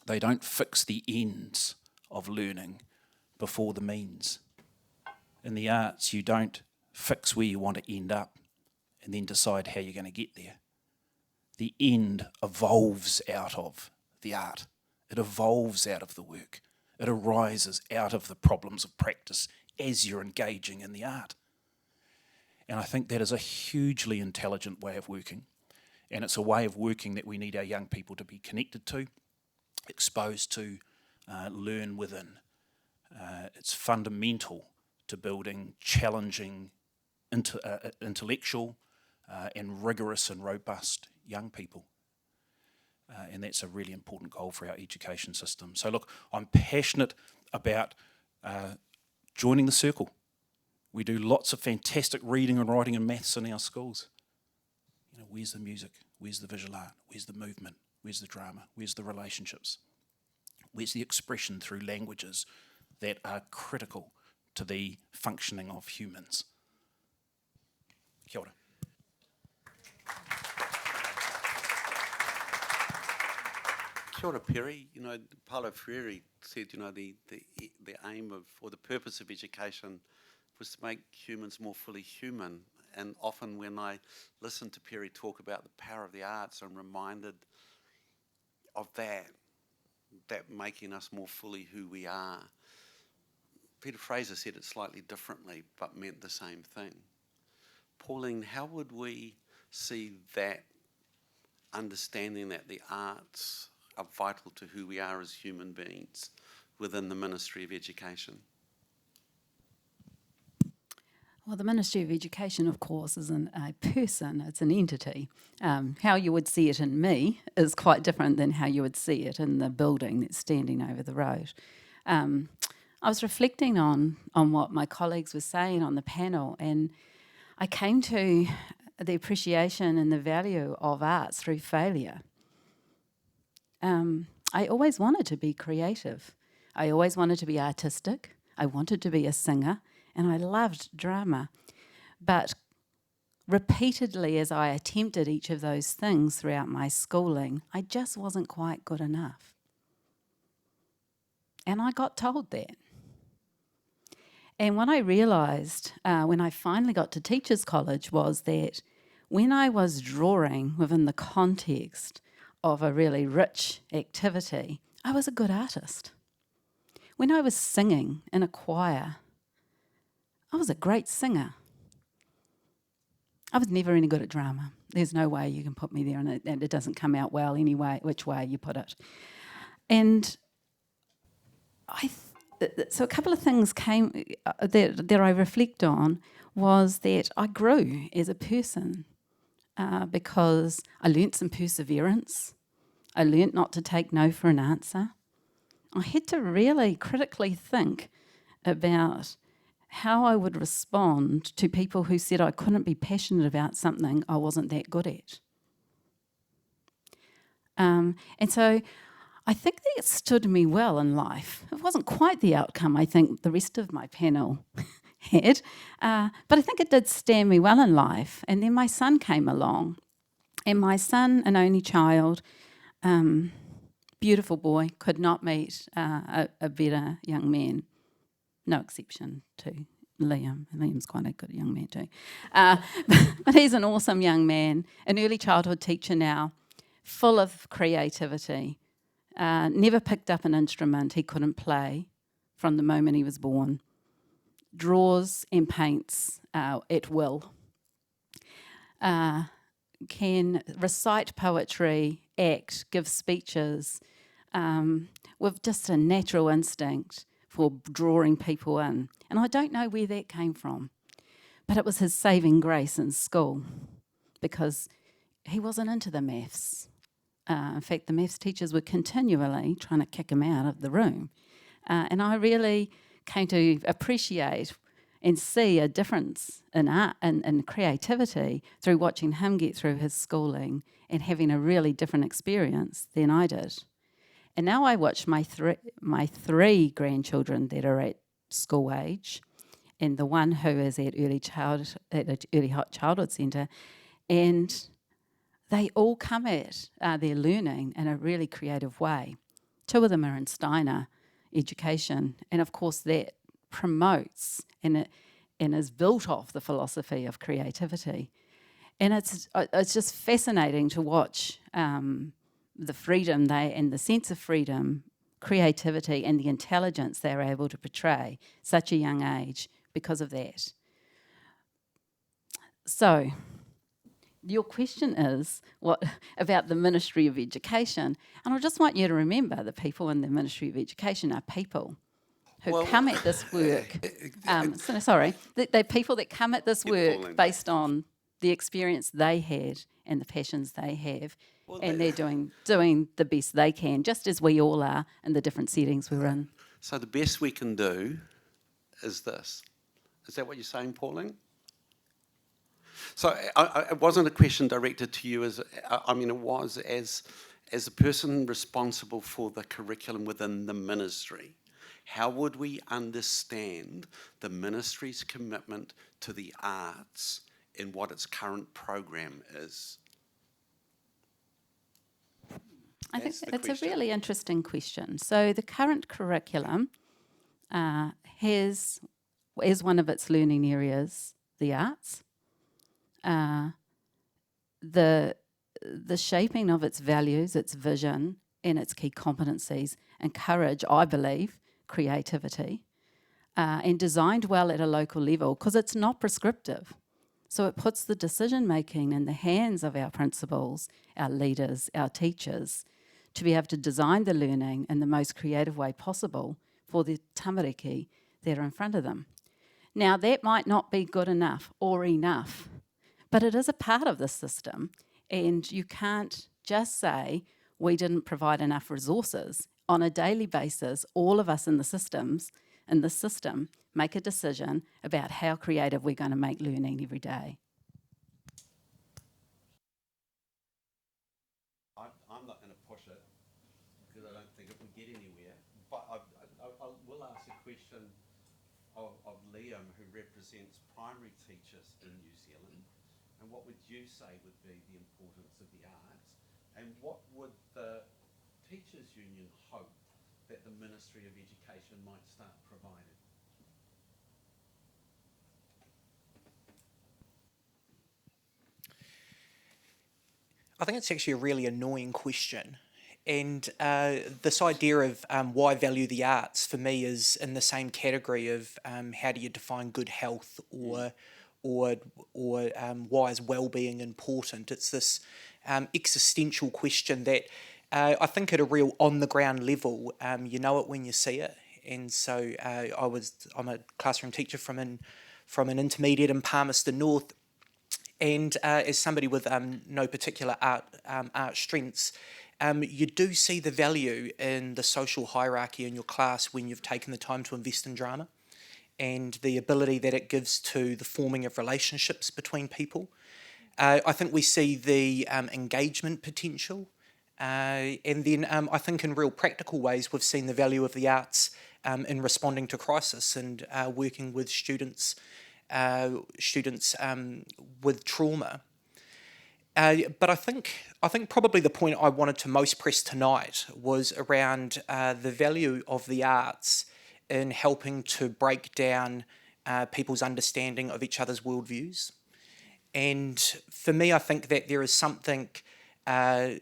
they don't fix the ends of learning before the means. In the arts, you don't fix where you want to end up and then decide how you're going to get there. The end evolves out of the art. It evolves out of the work. It arises out of the problems of practice as you're engaging in the art. And I think that is a hugely intelligent way of working. And it's a way of working that we need our young people to be connected to, exposed to, learn within. It's fundamental to building challenging, intellectual, and rigorous and robust young people. And that's a really important goal for our education system. So look, I'm passionate about joining the circle. We do lots of fantastic reading and writing and maths in our schools. Where's the music? Where's the visual art? Where's the movement? Where's the drama? Where's the relationships? Where's the expression through languages that are critical to the functioning of humans? Kia ora. Kia ora, Perry. Paulo Freire said, the aim of, or the purpose of education was to make humans more fully human. And often when I listen to Perry talk about the power of the arts, I'm reminded of that making us more fully who we are. Peter Fraser said it slightly differently, but meant the same thing. Pauline, how would we see that understanding that the arts are vital to who we are as human beings within the Ministry of Education? Well, the Ministry of Education, of course, isn't a person, it's an entity. How you would see it in me is quite different than how you would see it in the building that's standing over the road. I was reflecting on what my colleagues were saying on the panel, and I came to the appreciation and the value of arts through failure. I always wanted to be creative. I always wanted to be artistic. I wanted to be a singer, and I loved drama. But repeatedly, as I attempted each of those things throughout my schooling, I just wasn't quite good enough. And I got told that. And what I realised when I finally got to Teachers College was that when I was drawing within the context of a really rich activity, I was a good artist. When I was singing in a choir, I was a great singer. I was never any good at drama. There's no way you can put me there and it doesn't come out well anyway, which way you put it. And so a couple of things came that I reflect on was that I grew as a person because I learnt some perseverance. I learnt not to take no for an answer. I had to really critically think about how I would respond to people who said I couldn't be passionate about something I wasn't that good at. And so I think that stood me well in life. It wasn't quite the outcome I think the rest of my panel had, but I think it did stand me well in life. And then my son came along, and my son, an only child, beautiful boy, could not meet a better young man, no exception to Liam. Liam's quite a good young man too. But he's an awesome young man, an early childhood teacher now, full of creativity. Never picked up an instrument he couldn't play from the moment he was born. Draws and paints at will. Can recite poetry, act, give speeches with just a natural instinct for drawing people in. And I don't know where that came from, but it was his saving grace in school because he wasn't into the maths. In fact, the maths teachers were continually trying to kick him out of the room. And I really came to appreciate and see a difference in art and creativity through watching him get through his schooling and having a really different experience than I did. And now I watch my three grandchildren that are at school age, and the one who is at early childhood centre, and they all come at their learning in a really creative way. Two of them are in Steiner education, and of course that promotes and is built off the philosophy of creativity. And it's just fascinating to watch the freedom and the sense of freedom, creativity, and the intelligence they're able to portray such a young age because of that. So, your question is what about the Ministry of Education, and I just want you to remember the people in the Ministry of Education are people who come at this work. The people that come at this work based on the experience they had and the passions they have, and they're doing the best they can, just as we all are in the different settings we're in. So the best we can do is this. Is that what you're saying, Pauline? So it wasn't a question directed to you it was as a person responsible for the curriculum within the ministry. How would we understand the ministry's commitment to the arts and what its current program is? I think it's a really interesting question. So the current curriculum has, as one of its learning areas, the arts. The shaping of its values, its vision, and its key competencies encourage, I believe, creativity. and designed well at a local level because it's not prescriptive. So it puts the decision making in the hands of our principals, our leaders, our teachers, to be able to design the learning in the most creative way possible for the tamariki that are in front of them. Now, that might not be good enough or enough, but it is a part of the system, and you can't just say we didn't provide enough resources. On a daily basis, all of us in the system make a decision about how creative we're going to make learning every day. I'm not going to push it because I don't think it will get anywhere, but I will ask a question of Liam, who represents primary teachers in New Zealand, and what would you say would be the importance of the arts, and what would the Teachers Union hope that the Ministry of Education might start providing? I think it's actually a really annoying question. And this idea of why value the arts for me is in the same category of how do you define good health or why is well-being important? It's this existential question that I think at a real on-the-ground level, you know it when you see it. And so I'm a classroom teacher from an intermediate in Palmerston North. And as somebody with no particular art strengths, you do see the value in the social hierarchy in your class when you've taken the time to invest in drama and the ability that it gives to the forming of relationships between people. I think we see the engagement potential. And then I think in real practical ways, we've seen the value of the arts in responding to crisis and working with students with trauma. But I think probably the point I wanted to most press tonight was around the value of the arts in helping to break down people's understanding of each other's worldviews. And for me, I think that there is something that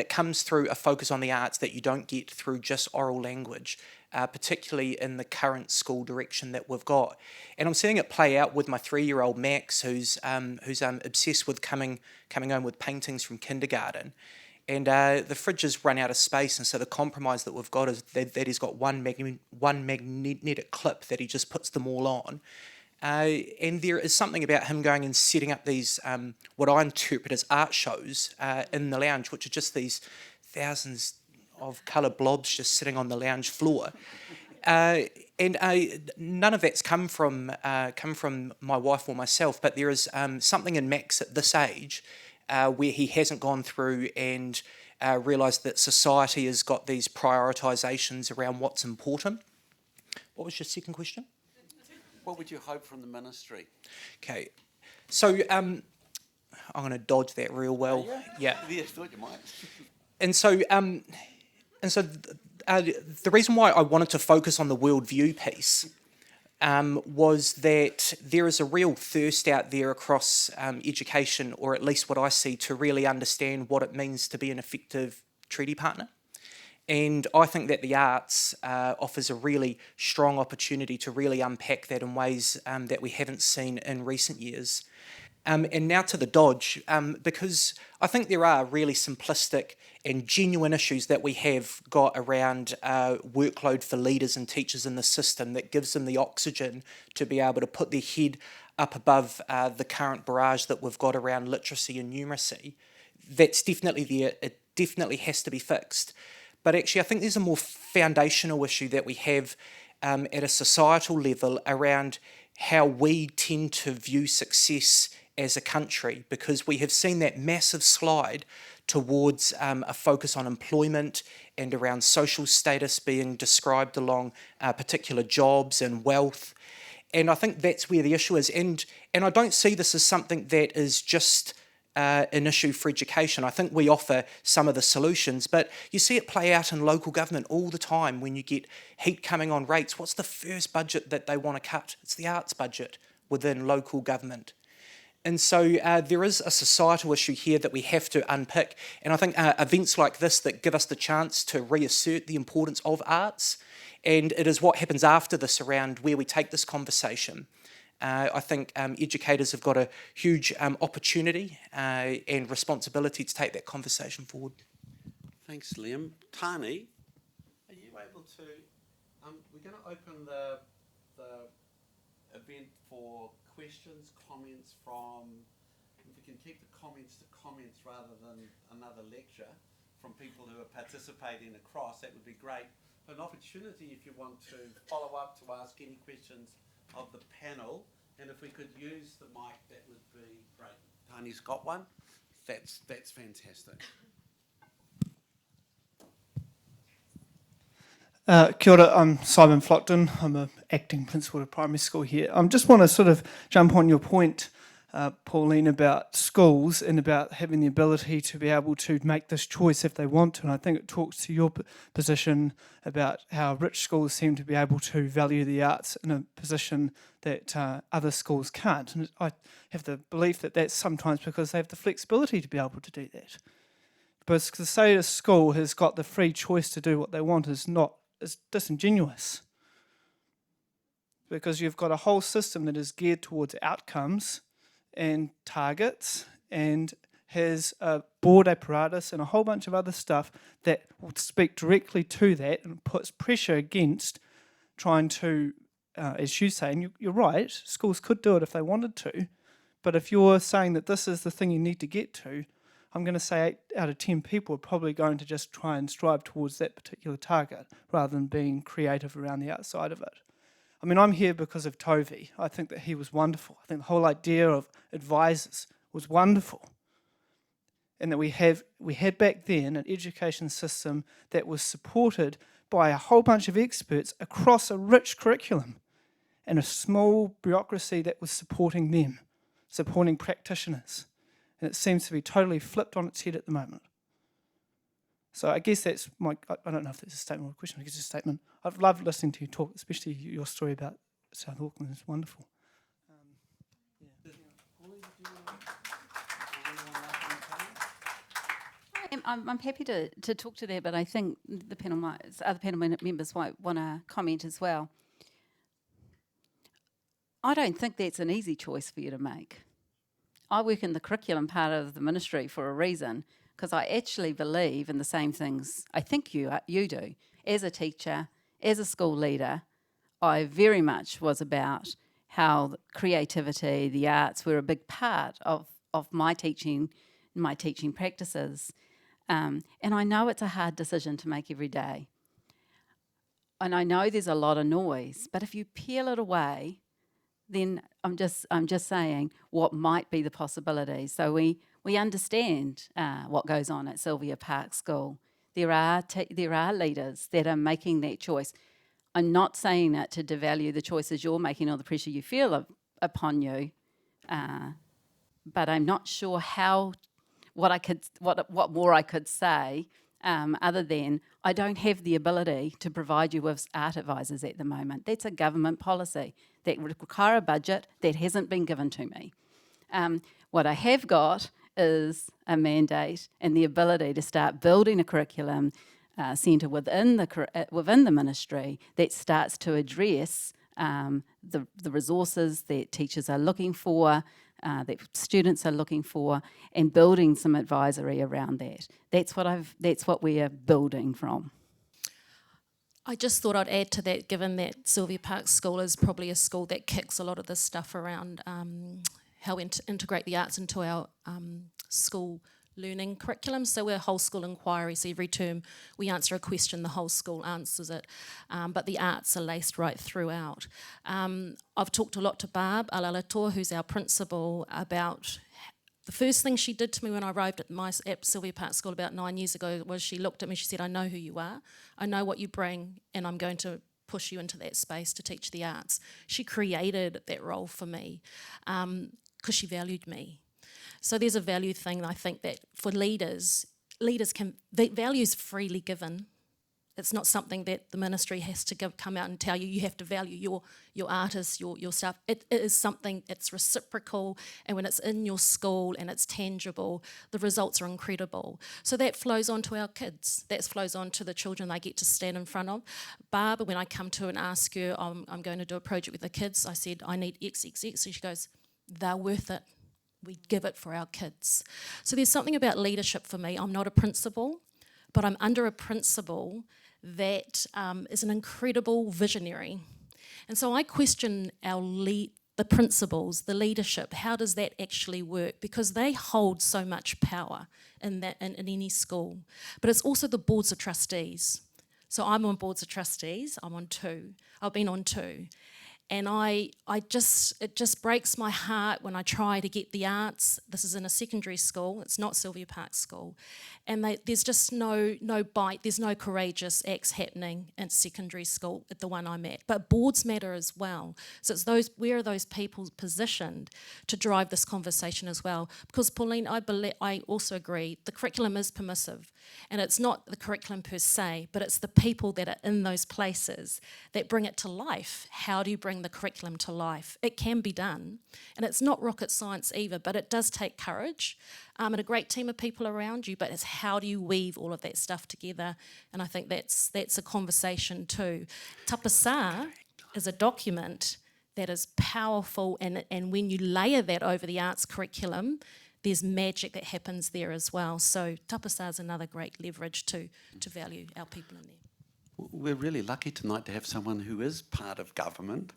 comes through a focus on the arts that you don't get through just oral language, particularly in the current school direction that we've got. And I'm seeing it play out with my 3-year-old Max, who's obsessed with coming home with paintings from kindergarten. And the fridge has run out of space, and so the compromise that we've got is that he's got one magnetic clip that he just puts them all on. And there is something about him going and setting up these, what I interpret as art shows in the lounge, which are just these thousands of coloured blobs just sitting on the lounge floor. And none of that's come from my wife or myself, but there is something in Max at this age where he hasn't gone through and realised that society has got these prioritisations around what's important. What was your second question? What would you hope from the ministry? Okay, so I'm going to dodge that real well. Yeah. Yeah, thought you might. And so the reason why I wanted to focus on the worldview piece was that there is a real thirst out there across education, or at least what I see, to really understand what it means to be an effective treaty partner. And I think that the arts offers a really strong opportunity to really unpack that in ways that we haven't seen in recent years. And now to the dodge, because I think there are really simplistic and genuine issues that we have got around workload for leaders and teachers in the system that gives them the oxygen to be able to put their head up above the current barrage that we've got around literacy and numeracy. That's definitely there. It definitely has to be fixed. But actually, I think there's a more foundational issue that we have at a societal level around how we tend to view success as a country, because we have seen that massive slide towards a focus on employment and around social status being described along particular jobs and wealth. And I think that's where the issue is. And I don't see this as something that is just an issue for education. I think we offer some of the solutions, but you see it play out in local government all the time when you get heat coming on rates. What's the first budget that they want to cut? It's the arts budget within local government. And so there is a societal issue here that we have to unpick. And I think events like this that give us the chance to reassert the importance of arts, and it is what happens after this around where we take this conversation. I think educators have got a huge opportunity and responsibility to take that conversation forward. Thanks, Liam. Tani, are you able to... we're going to open the event for questions, comments from... If we can keep the comments to comments rather than another lecture from people who are participating across, that would be great. An opportunity if you want to follow up to ask any questions of the panel, and if we could use the mic, that would be great. Tani's got one. That's fantastic. Kia ora, I'm Simon Flockton. I'm an acting principal at primary school here. I just want to sort of jump on your point, Pauline, about schools and about having the ability to be able to make this choice if they want to. And I think it talks to your position about how rich schools seem to be able to value the arts in a position that other schools can't. And I have the belief that that's sometimes because they have the flexibility to be able to do that. But to say a school has got the free choice to do what they want is disingenuous. Because you've got a whole system that is geared towards outcomes and targets and has a board apparatus and a whole bunch of other stuff that will speak directly to that and puts pressure against trying to, as you say, and you're right, schools could do it if they wanted to, but if you're saying that this is the thing you need to get to, I'm going to say 8 out of 10 people are probably going to just try and strive towards that particular target rather than being creative around the outside of it. I mean, I'm here because of Tovi. I think that he was wonderful. I think the whole idea of advisors was wonderful. And that we had back then an education system that was supported by a whole bunch of experts across a rich curriculum and a small bureaucracy that was supporting them, supporting practitioners. And it seems to be totally flipped on its head at the moment. So I guess that's I don't know if that's a statement or a question, I guess it's a statement. I've loved listening to you talk, especially your story about South Auckland. It's wonderful. I'm happy to talk to that, but I think the other panel members might want to comment as well. I don't think that's an easy choice for you to make. I work in the curriculum part of the ministry for a reason, because I actually believe in the same things I think you do. As a teacher, as a school leader, I very much was about how creativity, the arts were a big part of my teaching practices. And I know it's a hard decision to make every day. And I know there's a lot of noise, but if you peel it away, then I'm just saying what might be the possibilities. So we understand what goes on at Sylvia Park School. There are leaders that are making that choice. I'm not saying that to devalue the choices you're making or the pressure you feel upon you, but I'm not sure what more I could say other than I don't have the ability to provide you with art advisors at the moment. That's a government policy that would require a budget that hasn't been given to me. What I have got is a mandate and the ability to start building a curriculum centre within the ministry that starts to address the resources that teachers are looking for, that students are looking for, and building some advisory around that. That's what we are building from. I just thought I'd add to that, given that Sylvia Park School is probably a school that kicks a lot of this stuff around how we integrate the arts into our school learning curriculum. So we're whole school inquiry, so every term we answer a question, the whole school answers it, but the arts are laced right throughout. I've talked a lot to Barb Alalator, who's our principal, about the first thing she did to me when I arrived at Sylvia Park School about 9 years ago was she looked at me, she said, I know who you are, I know what you bring, and I'm going to push you into that space to teach the arts. She created that role for me because she valued me. So there's a value thing, I think, that for leaders can, values freely given. It's not something that the ministry has to come out and tell you, you have to value your artists, your stuff. It is something that's reciprocal, and when it's in your school and it's tangible, the results are incredible. So that flows on to our kids. That flows on to the children they get to stand in front of. Barbara, when I come to and ask her, I'm going to do a project with the kids, I said, I need XXX, and she goes, they're worth it. We give it for our kids. So there's something about leadership for me. I'm not a principal, but I'm under a principal that is an incredible visionary. And so I question the principals, the leadership. How does that actually work? Because they hold so much power in any school. But it's also the boards of trustees. So I'm on boards of trustees. I'm on 2. I've been on 2. And it just breaks my heart when I try to get the arts. This is in a secondary school. It's not Sylvia Park School. And there's just no bite. There's no courageous acts happening in secondary school at the one I'm at. But boards matter as well. So it's where are those people positioned to drive this conversation as well? Because Pauline, I also agree, the curriculum is permissive. And it's not the curriculum per se, but it's the people that are in those places that bring it to life. How do you bring the curriculum to life? It can be done, and it's not rocket science either, but it does take courage and a great team of people around you, but it's how do you weave all of that stuff together? And I think that's a conversation too. Tapasa is a document that is powerful, and when you layer that over the arts curriculum, there's magic that happens there as well. So tapasa is another great leverage to value our people in there. We're really lucky tonight to have someone who is part of government.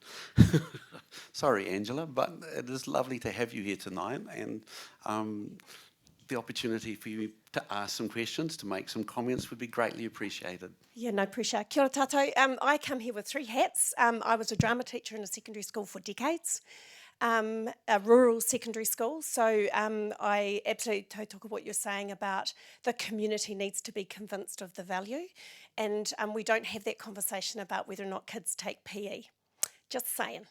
Sorry, Angela, but it is lovely to have you here tonight, and the opportunity for you to ask some questions, to make some comments would be greatly appreciated. Yeah, no pressure. Kia ora tātou. I come here with 3 hats. I was a drama teacher in a secondary school for decades. A rural secondary school, so I absolutely tautoko what you're saying about the community needs to be convinced of the value, and we don't have that conversation about whether or not kids take PE. Just saying.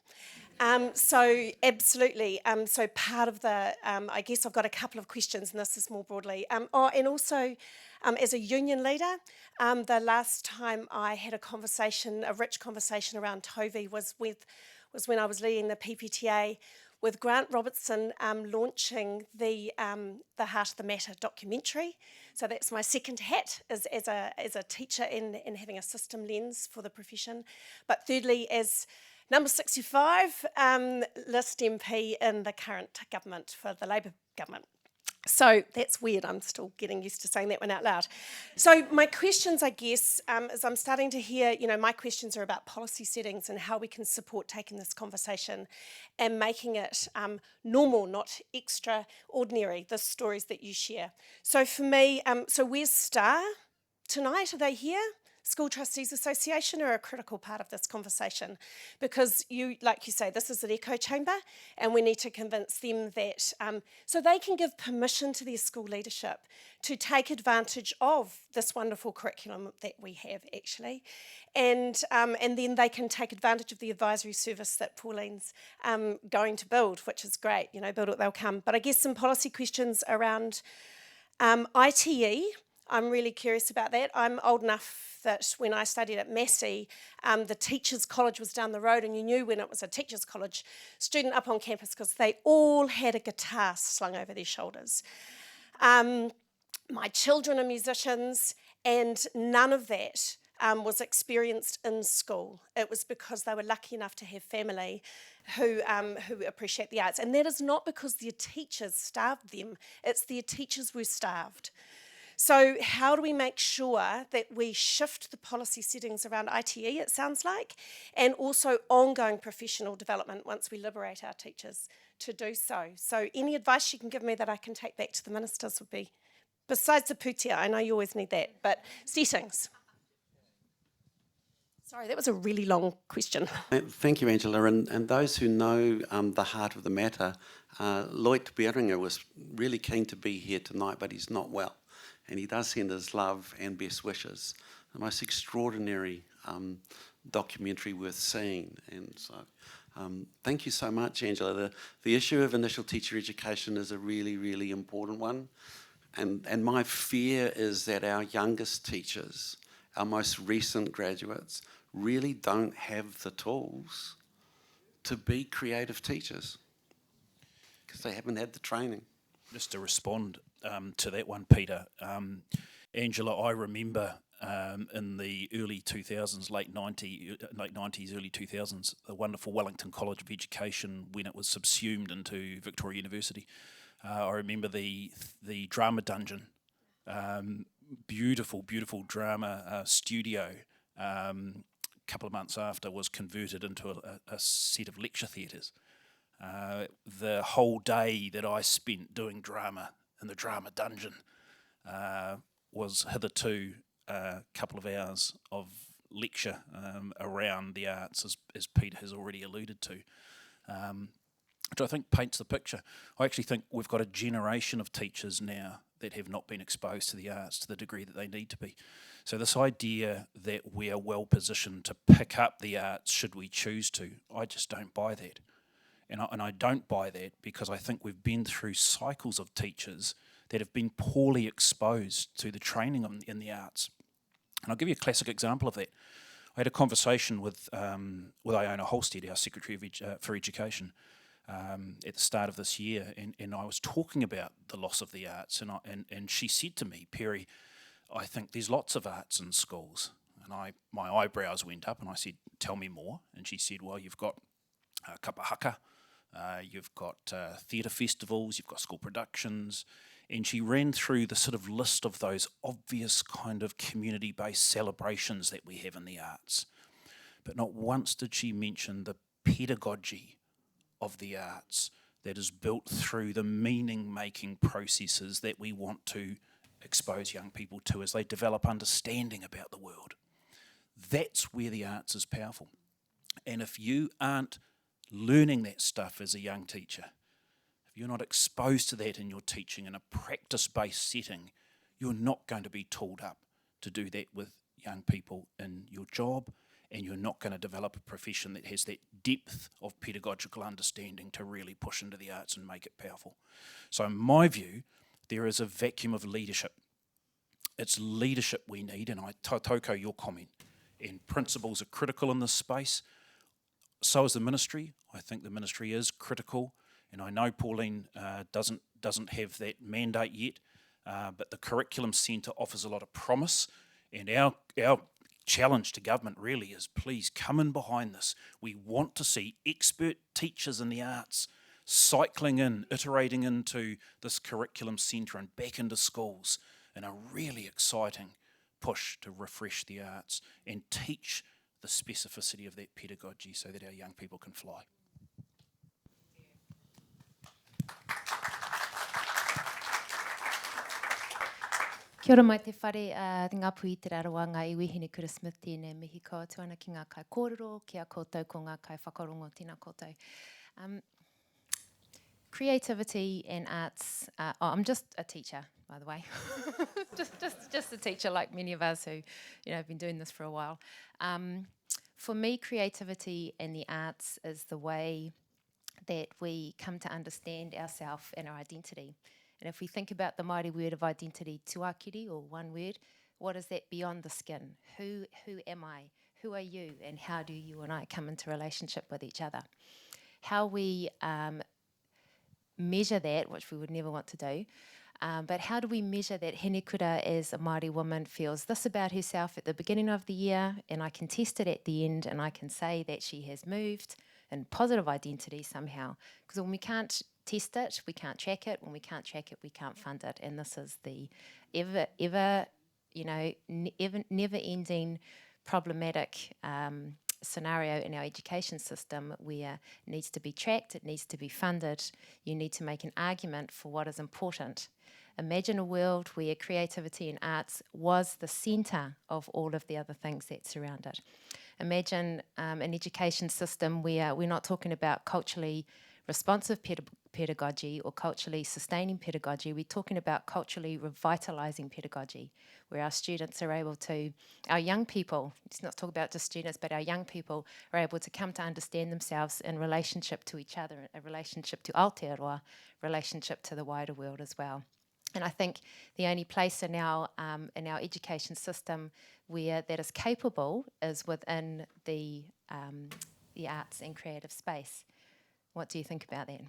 So absolutely. So part of the, I guess I've got a couple of questions, and this is more broadly. And also, as a union leader, the last time I had a rich conversation around Tovi was when I was leading the PPTA with Grant Robertson launching the Heart of the Matter documentary. So that's my second hat as a teacher in having a system lens for the profession. But thirdly, as number 65 list MP in the current government for the Labour government. So that's weird, I'm still getting used to saying that one out loud. So my questions, I guess, as I'm starting to hear, my questions are about policy settings and how we can support taking this conversation and making it normal, not extraordinary, the stories that you share. So for me, so where's STAR tonight? Are they here? School Trustees Association are a critical part of this conversation because like you say, this is an echo chamber and we need to convince them that so they can give permission to their school leadership to take advantage of this wonderful curriculum that we have actually, and then they can take advantage of the advisory service that Pauline's going to build, which is great, build it, they'll come. But I guess some policy questions around ITE. I'm really curious about that. I'm old enough that when I studied at Massey, the Teachers' College was down the road, and you knew when it was a Teachers' College student up on campus because they all had a guitar slung over their shoulders. My children are musicians, and none of that was experienced in school. It was because they were lucky enough to have family who appreciate the arts. And that is not because their teachers starved them, it's their teachers were starved. So how do we make sure that we shift the policy settings around ITE, it sounds like, and also ongoing professional development once we liberate our teachers to do so? So any advice you can give me that I can take back to the ministers would be, besides the putia, I know you always need that, but settings. Sorry, that was a really long question. Thank you, Angela. And those who know the Heart of the Matter, Lloyd Beringer was really keen to be here tonight, but he's not well. And he does send his love and best wishes. The most extraordinary documentary worth seeing. And so thank you so much, Angela. The issue of initial teacher education is a really, really important one. And my fear is that our youngest teachers our most recent graduates really don't have the tools to be creative teachers because they haven't had the training. Just to respond to that one, Peter, Angela, I remember in the early 2000s, late 90s, early 2000s, the wonderful Wellington College of Education, when it was subsumed into Victoria University. I remember the drama dungeon, beautiful drama studio. A couple of months after was converted into a set of lecture theatres. The whole day that I spent doing drama in the drama dungeon was hitherto a couple of hours of lecture around the arts, as Peter has already alluded to, which I think paints the picture. I actually think we've got a generation of teachers now that have not been exposed to the arts to the degree that they need to be. So this idea that we are well positioned to pick up the arts should we choose to, I just don't buy that. And I don't buy that because I think we've been through cycles of teachers that have been poorly exposed to the training in the arts. And I'll give you a classic example of that. I had a conversation with Iona Holstead, our Secretary for Education, at the start of this year, and I was talking about the loss of the arts, and she said to me, Perry, I think there's lots of arts in schools. And my eyebrows went up, and I said, tell me more. And she said, well, you've got kapahaka, you've got theatre festivals, you've got school productions, and she ran through the sort of list of those obvious kind of community-based celebrations that we have in the arts. But not once did she mention the pedagogy of the arts that is built through the meaning-making processes that we want to expose young people to as they develop understanding about the world. That's where the arts is powerful. And if you aren't learning that stuff as a young teacher, if you're not exposed to that in your teaching in a practice-based setting, you're not going to be tooled up to do that with young people in your job, and you're not going to develop a profession that has that depth of pedagogical understanding to really push into the arts and make it powerful. So in my view, there is a vacuum of leadership. It's leadership we need, and I tautoko your comment, and principals are critical in this space. So is the ministry. I think the ministry is critical, and I know Pauline doesn't have that mandate yet, but the Curriculum Centre offers a lot of promise, and our challenge to government really is please come in behind this. We want to see expert teachers in the arts cycling in, iterating into this Curriculum Centre and back into schools in a really exciting push to refresh the arts and teach the specificity of that pedagogy so that our young people can fly. Kia ora mai te whare, ngā pui te rarawa, ngā iwi hine kura Smith tēnei mihi koa tuana ki ngā kai kōrero, kia koutou ko ngā kai whakarongo tēnā koutou. Creativity and arts, I'm just a teacher, by the way. just a teacher like many of us who have been doing this for a while. For me, creativity and the arts is the way that we come to understand ourselves and our identity. And if we think about the mighty word of identity, tuakiri, or one word, what is that beyond the skin? Who am I? Who are you? And how do you and I come into relationship with each other? How we measure that, which we would never want to do, but how do we measure that Henekura as a Māori woman feels this about herself at the beginning of the year, and I can test it at the end, and I can say that she has moved in positive identity somehow. Because when we can't test it, we can't track it. When we can't track it, we can't fund it. And this is the never-ending problematic scenario in our education system where it needs to be tracked, it needs to be funded, you need to make an argument for what is important. Imagine a world where creativity and arts was the centre of all of the other things that surround it. Imagine an education system where we're not talking about culturally responsive pedagogy or culturally sustaining pedagogy, we're talking about culturally revitalising pedagogy, where our students are able to, our young people, let's not talk about just students, but our young people are able to come to understand themselves in relationship to each other, a relationship to Aotearoa, relationship to the wider world as well. And I think the only place in our education system where that is capable is within the arts and creative space. What do you think about that?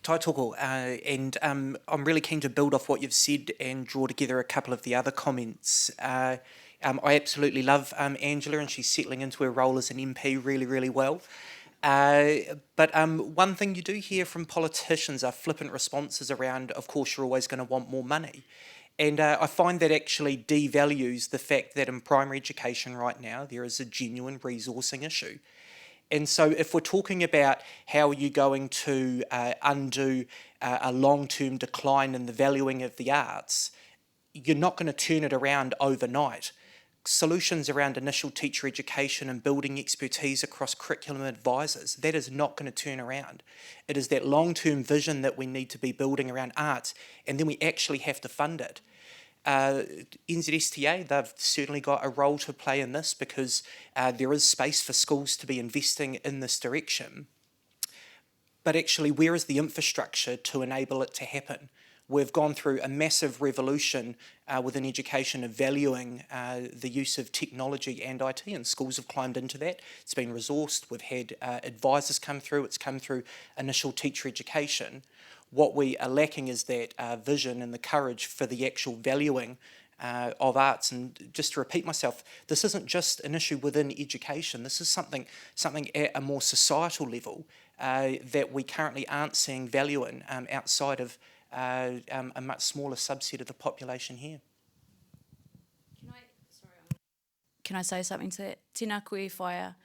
Taitoko, and I'm really keen to build off what you've said and draw together a couple of the other comments. I absolutely love Angela, and she's settling into her role as an MP really, really well. But one thing you do hear from politicians are flippant responses around, of course, you're always going to want more money. And I find that actually devalues the fact that in primary education right now, there is a genuine resourcing issue. And so if we're talking about how are you going to undo a long-term decline in the valuing of the arts, you're not going to turn it around overnight. Solutions around initial teacher education and building expertise across curriculum advisors, that is not going to turn around. It is that long-term vision that we need to be building around arts, and then we actually have to fund it. NZSTA, they've certainly got a role to play in this because there is space for schools to be investing in this direction. But actually, where is the infrastructure to enable it to happen? We've gone through a massive revolution within education of valuing the use of technology and IT, and schools have climbed into that. It's been resourced. We've had advisors come through. It's come through initial teacher education. What we are lacking is that vision and the courage for the actual valuing of arts. And just to repeat myself, this isn't just an issue within education. This is something at a more societal level that we currently aren't seeing value in outside of a much smaller subset of the population here. Can I say something to that? Tēnā koe whaia.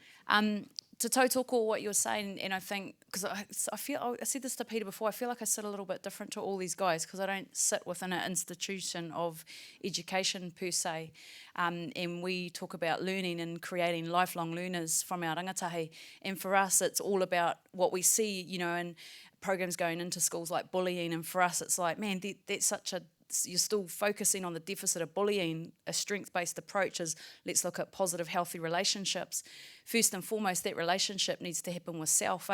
To tautoko what you're saying, and I think, because I feel, I said this to Peter before, I feel like I sit a little bit different to all these guys because I don't sit within an institution of education per se. And we talk about learning and creating lifelong learners from our rangatahi. And for us, it's all about what we see, you know, and programs going into schools like bullying. And for us, it's like, man, that's such a, you're still focusing on the deficit of bullying. A strength-based approach is let's look at positive, healthy relationships. First and foremost, that relationship needs to happen with self,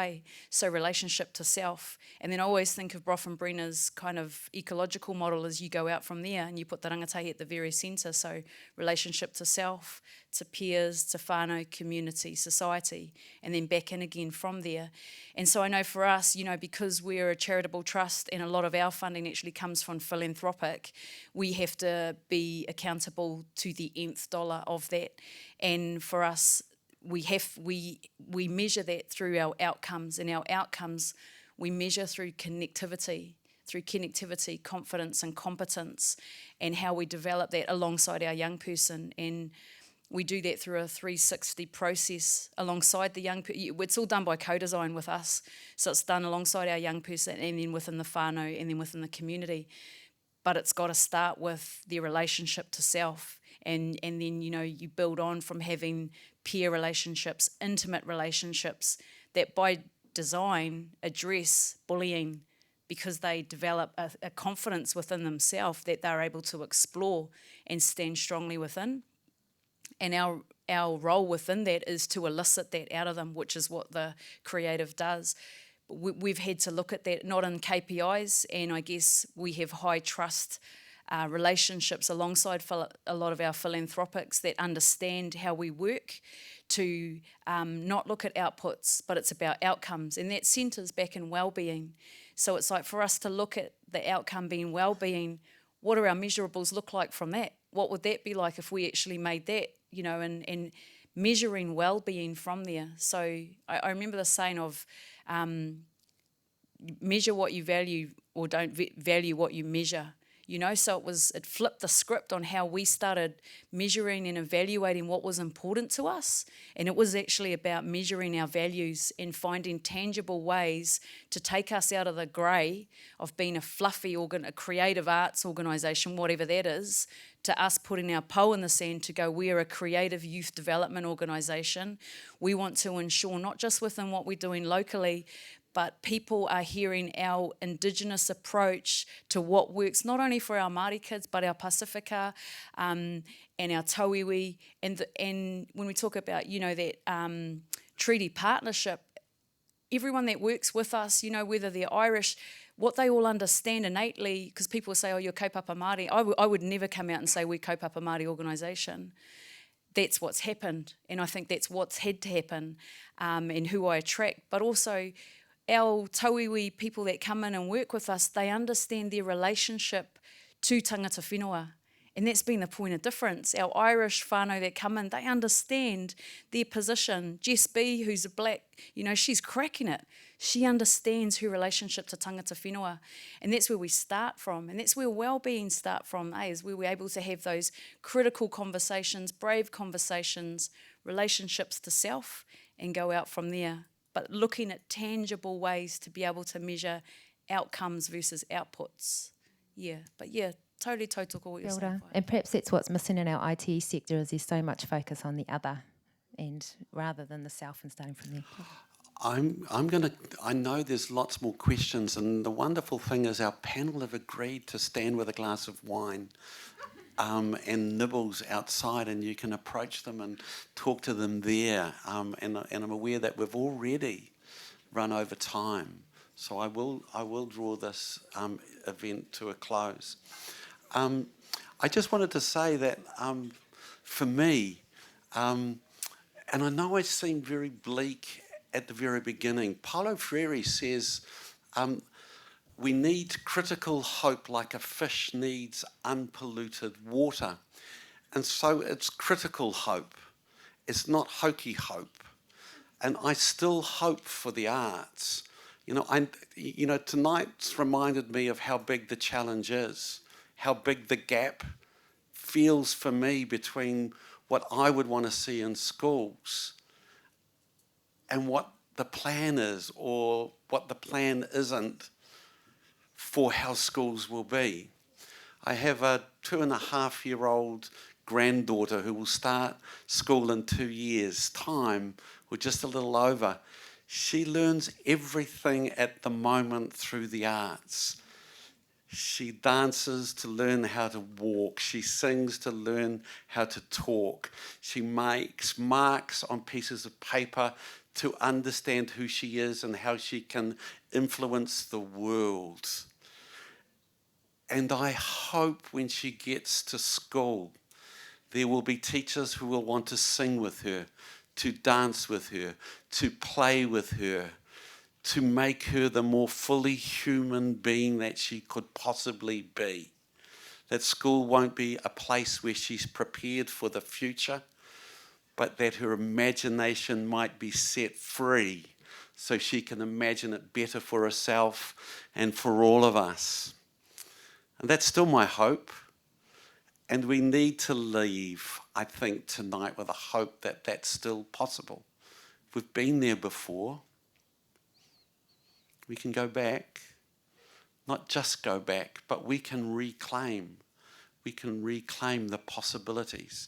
So relationship to self. And then I always think of Brofenbrenner's kind of ecological model as you go out from there and you put the rangatahi at the very centre. So relationship to self, to peers, to whānau, community, society, and then back in again from there. And so I know for us, you know, because we're a charitable trust and a lot of our funding actually comes from philanthropic, we have to be accountable to the nth dollar of that. And for us, we measure that through our outcomes, and our outcomes we measure through connectivity, confidence and competence, and how we develop that alongside our young person. And we do that through a 360 process alongside the young person. It's all done by co-design with us, so it's done alongside our young person and then within the whānau and then within the community. But it's got to start with their relationship to self, and then, you know, you build on from having peer relationships, intimate relationships that by design address bullying because they develop a confidence within themselves that they're able to explore and stand strongly within. And our role within that is to elicit that out of them, which is what the creative does. We've had to look at that not in KPIs, and I guess we have high trust relationships alongside a lot of our philanthropics that understand how we work to not look at outputs, but it's about outcomes, and that centres back in wellbeing. So it's like for us to look at the outcome being wellbeing, what do our measurables look like from that? What would that be like if we actually made that, you know, and measuring well-being from there. So I remember the saying of measure what you value or don't value what you measure. You know, so it flipped the script on how we started measuring and evaluating what was important to us. And it was actually about measuring our values and finding tangible ways to take us out of the grey of being a fluffy, a creative arts organisation, whatever that is, to us putting our paw in the sand to go, we're a creative youth development organisation. We want to ensure not just within what we're doing locally, but people are hearing our Indigenous approach to what works, not only for our Māori kids, but our Pasifika and our Tauiwi. And when we talk about, you know, that treaty partnership, everyone that works with us, you know, whether they're Irish, what they all understand innately, because people say, oh, you're kaupapa Māori. I would never come out and say we're kaupapa Māori organisation. That's what's happened, and I think that's what's had to happen, and who I attract. But also, our tauiwi people that come in and work with us, they understand their relationship to tangata whenua. And that's been the point of difference. Our Irish whānau that come in, they understand their position. Jess B, who's a black, you know, she's cracking it. She understands her relationship to tangata whenua. And that's where we start from. And that's where well-being start from, is where we're able to have those critical conversations, brave conversations, relationships to self, and go out from there. But looking at tangible ways to be able to measure outcomes versus outputs. Yeah, but yeah, totally tautoko what you're saying. And perhaps that's what's missing in our IT sector, is there's so much focus on the other, and rather than the self, and starting from there. I know there's lots more questions, and the wonderful thing is our panel have agreed to stand with a glass of wine and nibbles outside, and you can approach them and talk to them there. And I'm aware that we've already run over time. So I will draw this event to a close. I just wanted to say that for me, and I know I seem very bleak at the very beginning, Paulo Freire says we need critical hope like a fish needs unpolluted water. And so it's critical hope. It's not hokey hope. And I still hope for the arts. You know, tonight's reminded me of how big the challenge is, how big the gap feels for me between what I would want to see in schools and what the plan is, or what the plan isn't for how schools will be. I have a 2.5-year-old granddaughter who will start school in 2 years' time, or just a little over. She learns everything at the moment through the arts. She dances to learn how to walk. She sings to learn how to talk. She makes marks on pieces of paper to understand who she is and how she can influence the world. And I hope when she gets to school, there will be teachers who will want to sing with her, to dance with her, to play with her, to make her the more fully human being that she could possibly be. That school won't be a place where she's prepared for the future, but that her imagination might be set free so she can imagine it better for herself and for all of us. And that's still my hope. And we need to leave, I think, tonight with a hope that that's still possible. We've been there before. We can go back. Not just go back, but we can reclaim. We can reclaim the possibilities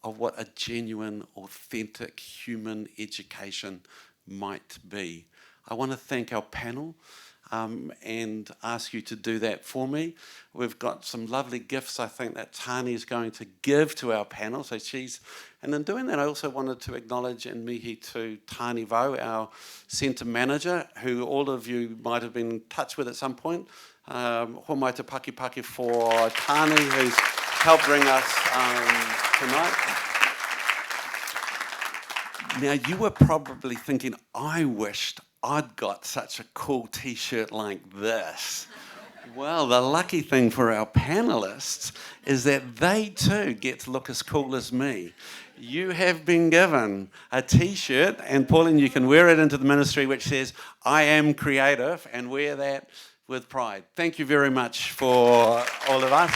of what a genuine, authentic human education might be. I want to thank our panel. And ask you to do that for me. We've got some lovely gifts, I think, that Tani is going to give to our panel. And in doing that, I also wanted to acknowledge and mihi to Tani Vau, our centre manager, who all of you might have been in touch with at some point. Ho mai te paki for Tani, who's helped bring us tonight. Now, you were probably thinking, I wished I'd got such a cool t-shirt like this. Well, the lucky thing for our panellists is that they too get to look as cool as me. You have been given a t-shirt, and Pauline, you can wear it into the ministry, which says, I am creative, and wear that with pride. Thank you very much for all of us.